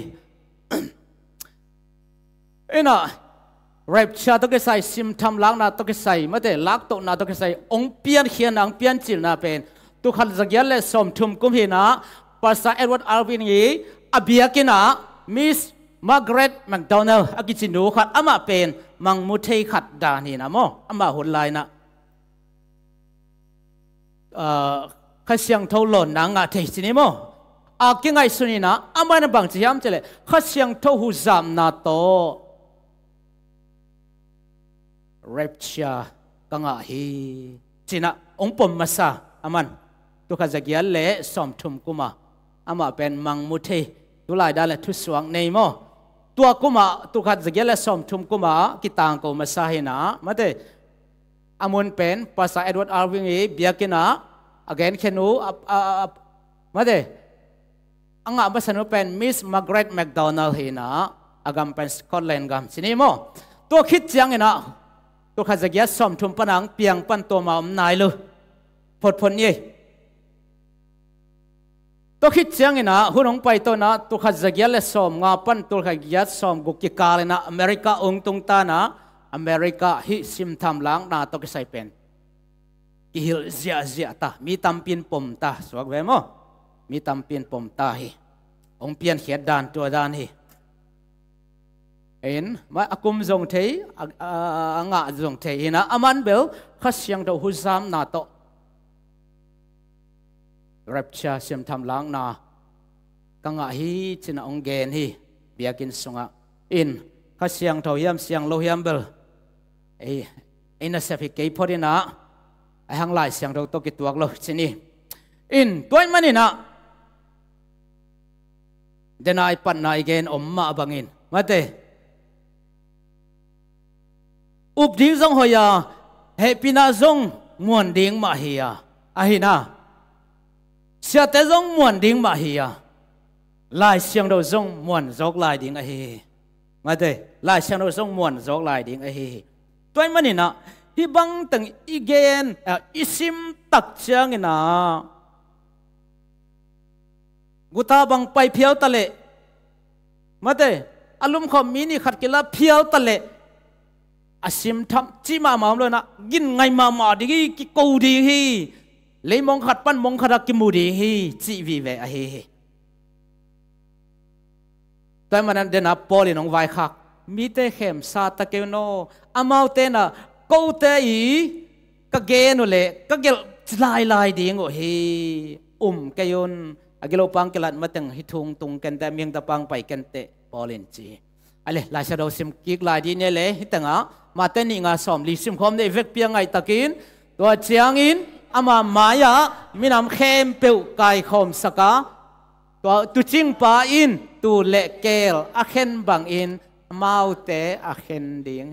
Speaker 2: น่ะเร็บชาตัวกิใส่ซิมทำล้างนาตัวกิใส่ไม่ได้ลักตัวนาตัวกิใส่องเปียงเขียนองเปียงจิลนาเป็นตัวขัดจะเกลสอมทุมกุมฮีนะภาษาเอ็ดเวิร์ดอาร์วินฮีอเบียกินะมิสมาร์กาเร็ตแมคโดนัลอากิจินูขัดอามาเป็นมังมุเทขัดดานีนะโมอามาหุ่นลายนะข้าเสียงเท่าหล่นนางอาเทสินิโมอากิงไงสุนีนะอามานะบางทียามเจเลข้าเสียงเท่าหูจามนาโตเร็บชากังอาฮีจีนะองปมมาซาอามันตัวข้าจะเกี่ยเละสอมทุมกุมาอามาเป็นมังมุเทตัวลายได้เลยทุสวงในโมตัวกุมาตัวขัดจะเกลสอมทุมกุมากิตังกูมาสาหินะมาเตอามุนเป็นภาษาเอ็ดเวิร์ดอาร์วิงเบียกินะ again เขนูมาเตอังอาภาษาโนเป็นมิสมาร์กาเร็ตแมคโดนัลด์หินะอากำเป็นสกอตแลนด์กัมสินี่โมตัวคิดจังหินะตัวขัดจะเกลสอมทุมปนังเปียงปันตัวมาอมนายเลยพดพนยี่ตัวคิดเสียงนะหุ่นองไปตัวนะตัวขัดจะเกี่ยวเลยสอมงาปันตัวขัดเกี่ยวสอมกุกิกาเลยนะอเมริกาองตุงตานะอเมริกาฮิซิมทำล้างนาตัวกิใส่เป็นกิฮิลเสียตามีตำปีนปมตาสวกเวมมีตำปีนปมตาฮิองเปียนเขียดดานตัวดานฮิเห็นมาอากุมจงเทงะจงเทนะอามันเบลขัดเสียงตัวหุ่นซ้ำนาโตเร็บชาเสียมทำล้างนากังอาฮีจินาองเกนฮีเบียกินสงะข้าเสียงเท่าเยี่ยมเสียงโลหิมเบลน่าเสียพิกเกย์พอดีนะหังไล่เสียงเราตกิตัวกโลจินีตัวมันนี่นะเดนายปันนายเกนอมมาบังมาเตอุบดิ้งจงหอยาเฮปินาจงมวนดิ้งมาเฮียอาหินะเสียแต่จงมวนดิ้งมาเฮียลายเสียงเราจงมวนจกลายดิ้งไอเฮมาเตลายเสียงเราจงมวนจกลายดิ้งไอเฮตัวมันนี่นะที่บังตึงอีเกนอิซิมตักเชียงนะกุตาบังไปเพียวตะเลมาเตอารมณ์ของมินี่ขัดกิลาเพียวตะเลอาซิมทำจีมาเลยนะกินไงมาดีกิกูดีฮีเลยมองขัดปั้นมองขัดกิมูดีฮีจีวีเวอเฮแต่มันนั้นเดนับปอลิน้องไวคักมีแต่เข็มซาตะเกโนอามาเตนะกูเตอีกะเกนุเลกะเกลลายดิ่งโอเฮเกยุนอากิโลปังเกลัดมาตั้งฮิทุงตุงกันแต่เมียงตะปังไปกันเตปอลินจีอะไรลายชาดซิมกิกลายดีเนี่ยเลยฮิตังอ่ะมาเตนิงาสอมลิซิมคอมเนเวกเปียงไงตะกินตัวเจียงอินอามาหมายะมีน้ำเข้มเปิวกายคอมสกาตัวตุจิงปาอินตัวเล็กเกลอาเข็นบังอินมาเตอาเข็นดิ่ง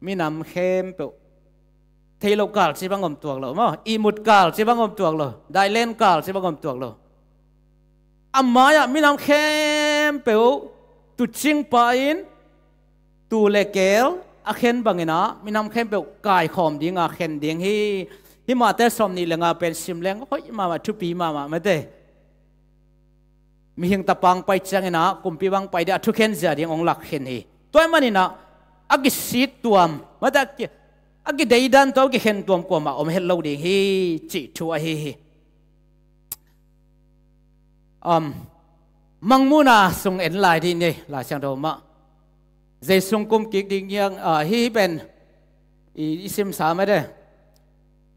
Speaker 2: มีน้ำเข้มเปิวเทโลกาลสิบังอมตัวเรามั้งอีมุดกาลสิบังอมตัวเราได้เล่นกาลสิบังอมตัวเราอาหมายะมีน้ำเข้มเปิวตุจิงปาอินตัวเล็กเกลอาเข็นบังอินะมีน้ำเข้มเปิวกายคอมดิ่งอาเข็นดิ่งที่มาแต่สมนี่เลยงาเป็นซิมเลงเฮ้ยมาทุปีมาไม่ได้มีหิงตะปังไปจังนะกุมปีบังไปเดี๋ยวทุกเห็นจะดิ่งองหลักเห็นฮีตัวมันนี่นะอากิสิตัวมาแต่อากิเดียดันตัวกิเห็นตัวกว่ามาอมเห็นเราดิ่งฮีจิทัวฮีมังมูนาส่งเอ็นลายดีนี่ลายช่างโดมาเจส่งกุมกิกดิ่งยังฮีเป็นอิซิมสามไม่ได้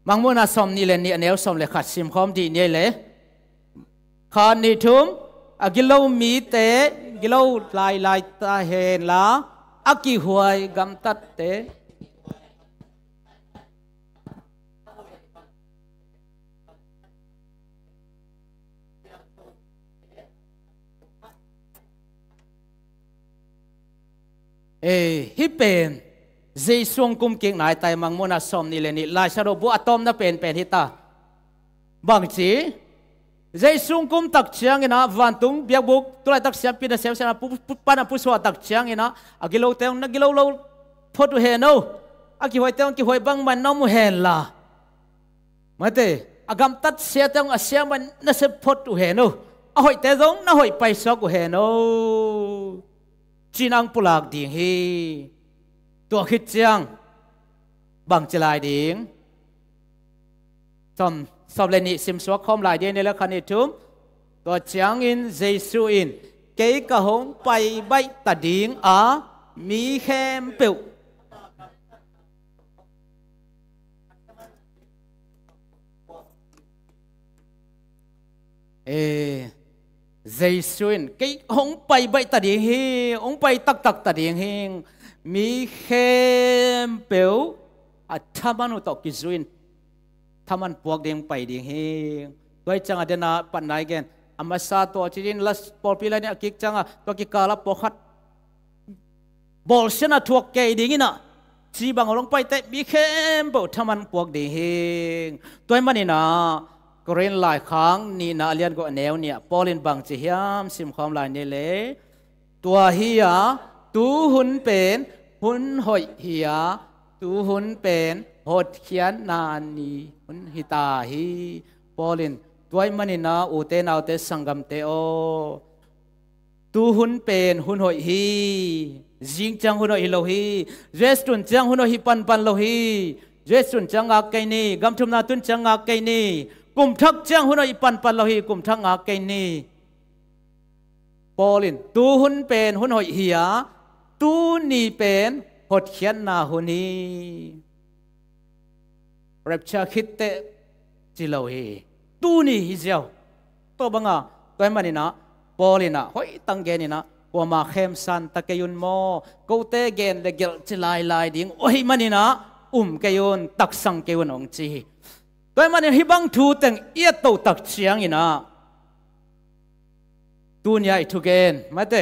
Speaker 2: มังมุนาสมนี่เลยนี่อันเอลสมเลยขัดซิมคอมดีนี่เลยขานิทุมกิโลมีเตกิโลลายตาเห็นละอากิหวยกำตัดเต ฮิเป็นเจสวงกุมเก่งนายไตมังมุนาสมนี่เลนี่ลายชาโรบุอะตอมน่ะเป็นฮิตาบางทีเจสวงกุมตักเชียงนะวันตุงเบียบุกตัวตักเชียงปีนะเสียชนะปานะผู้สวตักเชียงนะอากิโลเตงนักกิโลโลพอดูเห็นเอาอากิหอยเตงกิหอยบังมันน้องมุเห็นละมาเตะอากำตัดเสียเตงอาเสียมันน่าเสพอดูเห็นเอาหอยเตะตรงน่าหอยไปสกุเห็นเอาจีนังปุลากดิ่งฮีตัวคิดเจียงบางจะลายดิ่งสอบเลนิสิมสวกคอมลายเดียนในละคันนี้ทุ่มตัวเจียงอินเจสุอินเกยกะหงไปใบตัดดิ่งมีแคมเปิวเจสุอินเกยหงไปใบตัดดิ่งฮีหงไปตักตัดดิ่งฮีมีแคมเปิวถ้ามันอุตกิจุอินถ้ามันพวกเด้งไปเด้งเฮงด้วยจังเดน่าปันไหนกันอามาซาตัวที่ดินลัสปอลพิลาเนี่ยกิกจังตัวกิกาลปอขัดบอลเชนะทวกเกยดิ่งน่ะจีบังลงไปแต่มีเข้มเปิลถ้ามันพวกเด้งเฮงตัวมันนี่นะก็เรียนหลายครั้งนี่นะเรียนก็แนวเนี่ยปอลินบังจีเฮียมซิมความหลายนี่เลยตัวเฮียตูหุ่นเป็นหุ่นหอยเฮียตูหุ่นเป็นหดเขียนนานีหุ่นหิตาฮีปอลินตัวมันนี่นะอุเตนเอาเตสังกัมเตโอตูหุ่นเป็นหุ่นหอยฮีจิงจังหุ่นหอยโลฮีเจสตุนจังหุ่นหอยปันโลฮีเจสตุนจังอาเกนีกัมทุมนาตุนจังอาเกนีกุมทักจังหุ่นหอยปันโลฮีกุมทักอาเกนีปอลินตูหุ่นเป็นหุ่นหอยเฮียตูนี่เป็นหดเขียนนาหุ่นฮีเร็บชาคิดเตจิโลฮีตูนี่ฮิเจ้าตัวบังตัวมันนี่นะปอลินะหอยตั้งเกนี่นะว่ามาเข้มสันตะเกยุนโมกูเตเกนเดกลจิลายดิ่งโอ้ยมันนี่นะเกยุนตักสังเกยุนองจีตัวมันนี่ฮิบังทูเต็งเอียโตตักเชียงนี่นะตูนี่ไอทุเกนมาเต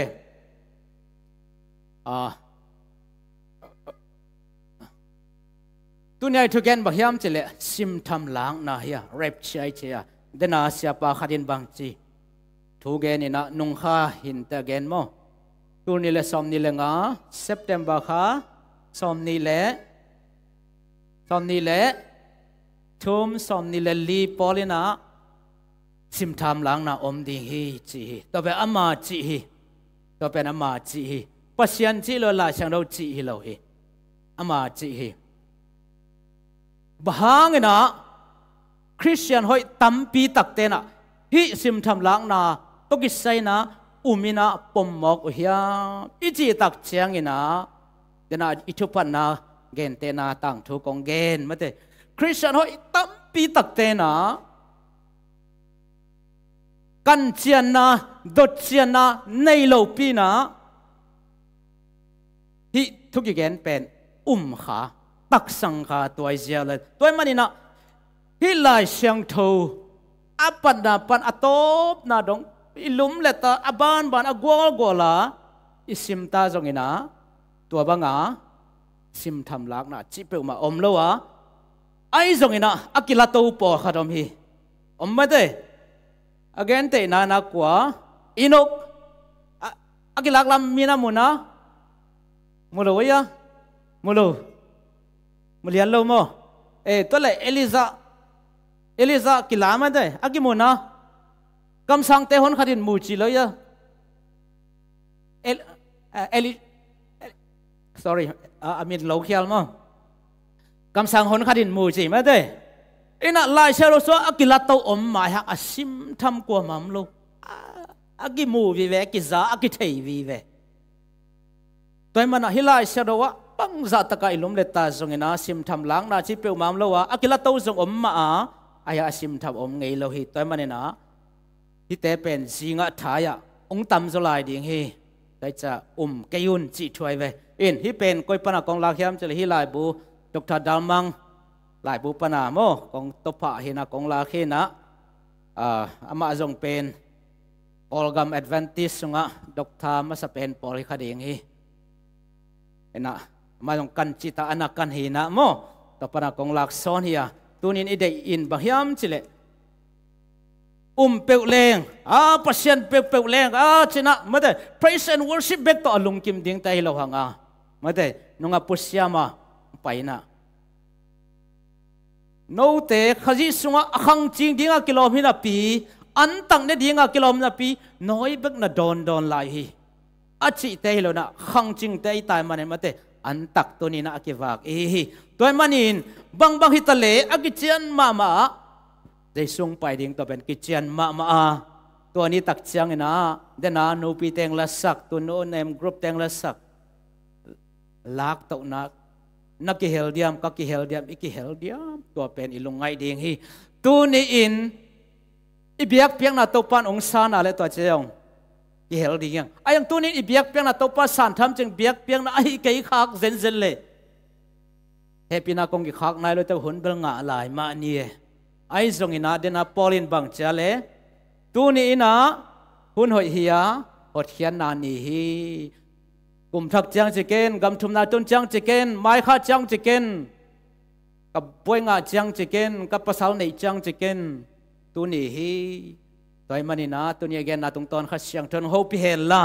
Speaker 2: ตุนายทุกคนบักยามเจเลซิมทำล้างนาเฮียเร็บเชียเชียเดน่าเสียปาขัดินบางจีทุกคนนี่นะนุ่งข้าหินตะเกนโมตุนี่เลสอมนี่เลงเซปเทมเบอร์ข้าสอมนี่เลทุ่มสอมนี่เลลีปอลินะซิมทำล้างนาอมดิ่งฮีจีต่อไปอามาจีต่อไปอามาจีปัสยันจีโลลาช่างเราจีฮิโลฮีอามาจีฮีบางนะคริสเตียนหอยตั้มปีตักเตนะฮิซิมทำล้างนาตกิสัยนะมินะปมหมอกเฮียอิจิตักเชียงนะเดน่าอิทุพันนะเกนเตนะตั้งทุกองเกนมาเตคริสเตียนหอยตั้มปีตักเตนะกันเชียนนะดดเชียนนะในโลปีนะฮิทุกอย่างเป็นขาตักสังขาตัวเจียเลยตัวมันนี่นะฮิลายเชียงทูอัปนาปันอตบนาดงอิลุมเลตาอับานบานอกวลาอิสิมตาจงอินะตัวบังซิมทำลักนะจิเปิลมาอมโลวะไอจงอินะอากิลาตูปอขัดอมฮีอมไม่ได้อเกนเตนานักว่าอินุกอากิลักลำมีนามุนะมุโลวะมุโลมุลียนโลโมตัวเลยเอลิซากิลามันได้อากิมุนะกำสังเตหอนขัดินมูจิเลยsorry อามินโลเคียลมั้งกำสังหอนขัดินมูจิมันได้อินะลายเชลโซอากิลาโตอมมาฮักอาซิมทำกว่ามัมโลอากิมูวิเวกิซาอากิเทวิเวตัวมันฮิลายเชลโวะปังจัตตะกายลุมเลตาจงนะซิมทำล้างนาจิเปิวมามโลวะอากิลาโตจงอมมาอายาซิมทำอมไงโลหิตตัวมันนะฮิเตเป็นสิงะทายะองตำจลายดิ่งฮีได้จะเกยุนจิช่วยเวอินฮิเป็นก้อยปนากองลาเขียมจะเลยฮิลายบูดรดามังลายบูปนาโมกองตบะเฮนากองลาเขนะอามาจงเป็นออลกัมแอดเวนติสงะดรมาสเป็นปอลิคาดิ่งฮี na mayong kan chita anak kan hina mo to para kong lakson hiya tunin ide in bahiam chile peuleng pasien peuleng china mate praise and worship back to alung kim ding tai lo hanga mate nunga pusyama paina no te khaji sunga akhang ching dinga kilomina pi antang ne dinga kilomina pi noi bek na don lai hi achi te lo na khang ching te tai mane mate antak to ni na akivak hi toy manin bang hitale agichian mama dei sung pai ding to ben kichian mama to ni tak chiang ina dena no pi teng la sak to no name group teng la sak lak to na naki heldiam kaki heldiam iki heldiam to pen ilungai ding hi tu ni in ibiak piang na to pan ong sa na le to cheong ki helding ayang tu ni ibiak piang na to pa san tham cheng biak piang na ai kai khak zen le happy na kong ki khak nai lo te hun bel nga lai ma ni ai zong ina dena polin bang chale tu ni ina hun hoi hiya hot hian na ni hi kum thak chang chicken gam thum na tun chang chicken mai kha chang chicken ka boi nga chang chicken ka pasal nei chang chicken tu ni hi toy manina tu ni again na tung ton kha siang ton ho pi hel la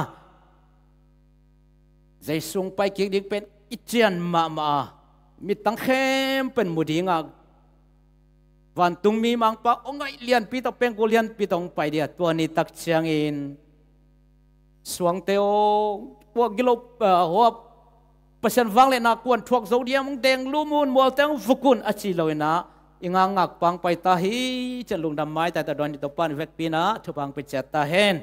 Speaker 2: zai sung pai ki dik pen ichian ma mi tang khem pen mudinga van tung mi mang pa ongai lian pi to peng ko lian pi tong pai dia tu ni tak chiang in suang teo pua gilo ho pasan wang le na kwan thuak zo dia mong deng lumun mol teng vukun achi loina inga ngak pang pai ta hi chalung dam mai ta don to pan vek pina thupang pe chat ta hen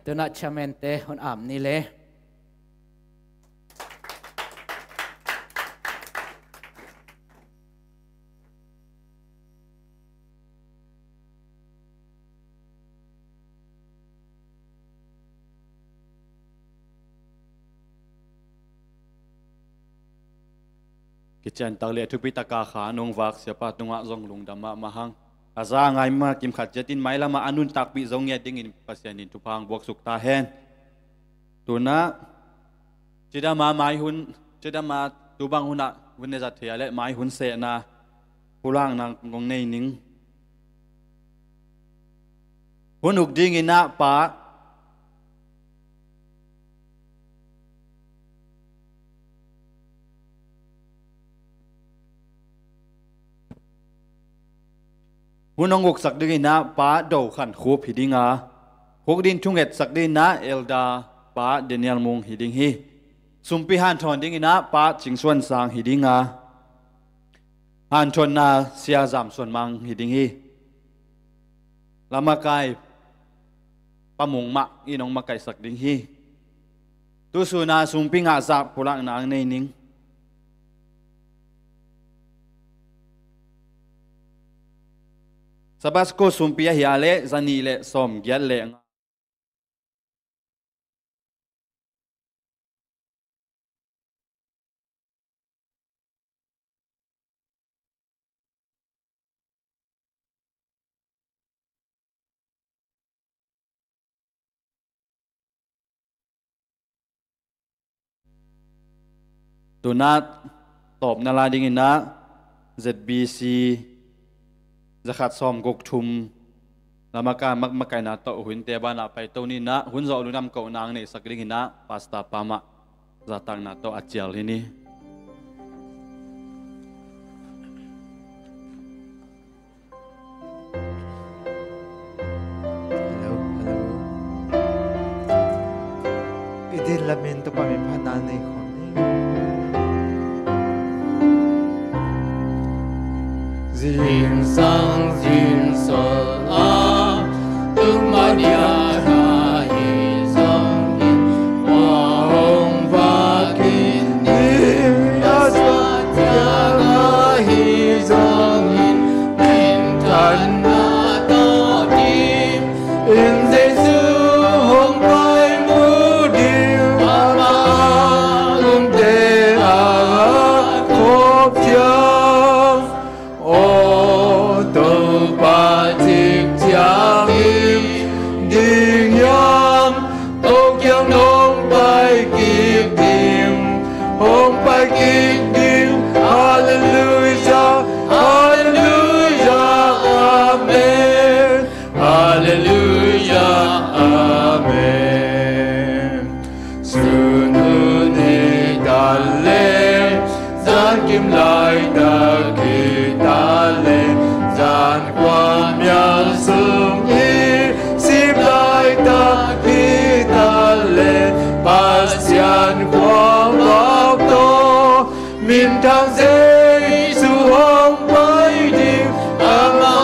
Speaker 2: tuna chamente hon am ni le
Speaker 3: kichen tak le thupi taka kha nong wak siapa tunga zong lung dama mahang aza ngai ma kim khat jetin mai lama anun tak pi zong ya ding in pasian in tupang bok suk ta hen tuna chidama mai hun chidama tubang huna hunne za thia le mai hun se na pulang nang ngong nei ning hunuk ding ina pa hunong gok sak ding na pa do khan khup hidinga hok din thunget sak din na elda pa daniel mung hiding hi sumpi han thon ding na pa chingsuan sang hidinga han thon na sia jam suan mang hiding hi lama kai pamung ma inong makai sak ding hi tu su na sumpi nga za pulang nang nei ning Sabasko sumpia hiale zanile som gyal le tunat top nala dingina ZBC zakhat som gok thum lamaka makai na to hun te ba na pai to ni na hun zo lunam ko nang ne sakring hina pasta pama zatang na to achial hini
Speaker 1: hello idil lamento pa mi phananay ko
Speaker 7: Dinh sang dinh sợ a tương Maria na hi dòng in hoa hồng và kín niềm đã xuất gia na hi dòng in in thần na to tim in Giêsu hồng bay mu điều ama lung te a khop chia ô tô ba chi
Speaker 1: kim lại ta kỳ ta lên gian quan miang sung yi sim lại ta kỳ ta lên pasian quang ngọc to min thang dây su hong bay đi ama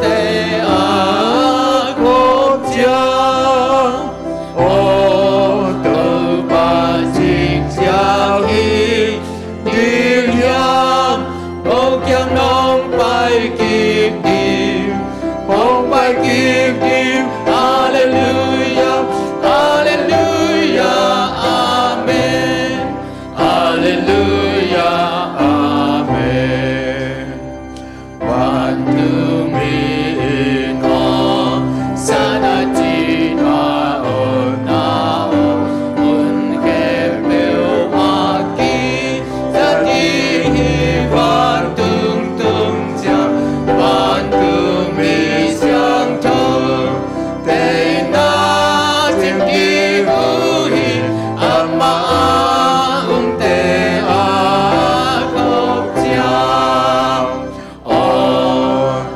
Speaker 1: te a khop chiang ô từ ba chiếc chiang hi đi nhang ô chiang nong bay kim kim bông bay kim kim hallelujah hallelujah amen hallelujah amen one to me in all sanity na ona un kebel maki tadi hivan tung tung jang one to me siang thơ te na tim ki hu hi ama te a khop chiang o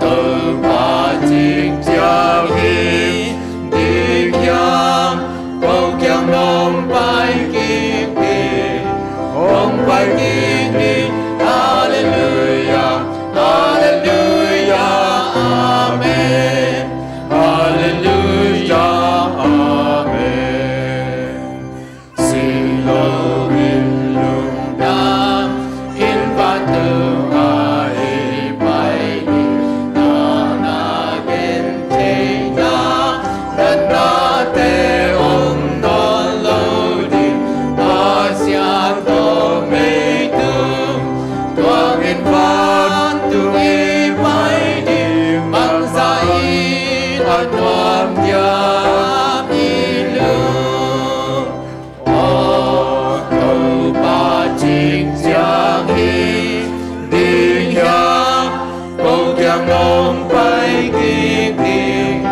Speaker 1: từ ba chiếc chiang hi đi nhang câu chiang nong bay kim kim bông bay kim kim hallelujah hallelujah amen hallelujah amen silo in lung đam in vạn tương ai bay đi na gen te na te om non lo đi asian to me tuang in vạn tương ai bay đi mang ra in an nuam yam in lung ô câu ba chiếc chiang hi đi nhang câu chiang nong bay kim kim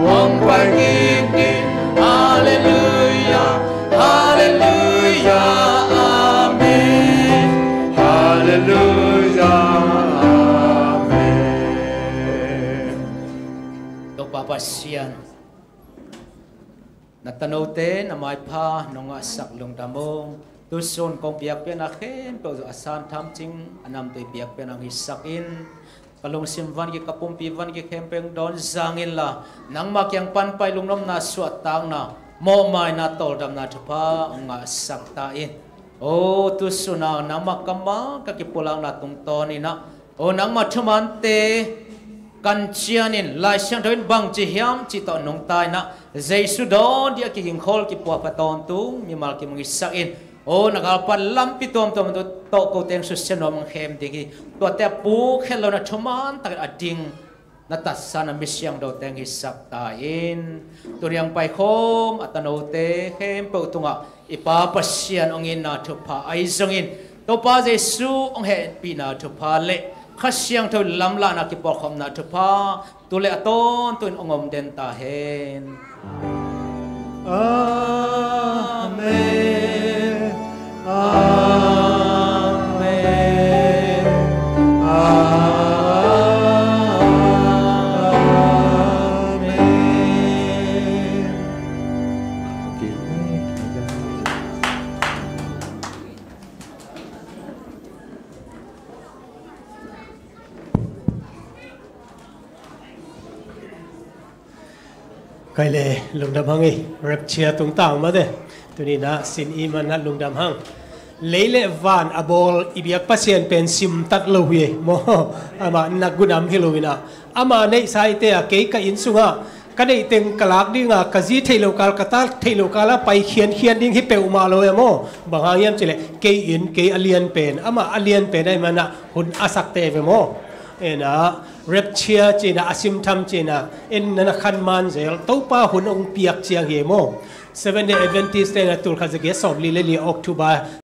Speaker 1: bông bay kim kim hallelujah hallelujah amen hallelujah amen
Speaker 2: to papa sian natanote na mai pha nonga sak lung damong tu son kong piak pe na khem pe asan tham ching anam te piak pe na hi sakin kalung simvan ki kapum pi van ki khem peng don zangin la nangma kyang pan pai lungnom na suat tang na mo mai na tol dam na thapa nga sak ta in o tu suna nangma kama ka ki pulang na tung to ni na o nangma thuman te kan chianin lai siang thoin bang chi hiam chi to nong tai na jesu don dia ki hing khol ki puwa paton tung mi mal ki mungi sakin o nagal pan lampi tom tom to ko teng su senom khem digi to te pu khelo na thuman tak ading na tasana misyang do teng hi sak ta in turyang pai khom atano te khem pe tunga ipa pasian ongin na thupa ai zongin to pa jesu ong he pi na thupa le khasiang thoi lamla na ki por khom na thupa tule aton tuin ongom den ta hen
Speaker 1: amen amen
Speaker 8: cái lệ lùng đam hăng ấy rep chia tung tang mà đấy tụi này na xin iman na lùng đam hăng lấy lệ van abol ibiak pasien pen sim tat lo huye mo ama nagunam hilowina ama nei sai te a ke ka in sunga ka nei teng kalak ding a kazi thailo kalkata thailo kala pai khian ding hi pe uma lo emo banga yam chile ke in ke alien pen ama alien pen ai mana hun asak te ve mo ena rep chia china asim tham china en nana khan man zel topa hun ong piak chiang he mo 7 day Adventist na tul kha ge som li le li October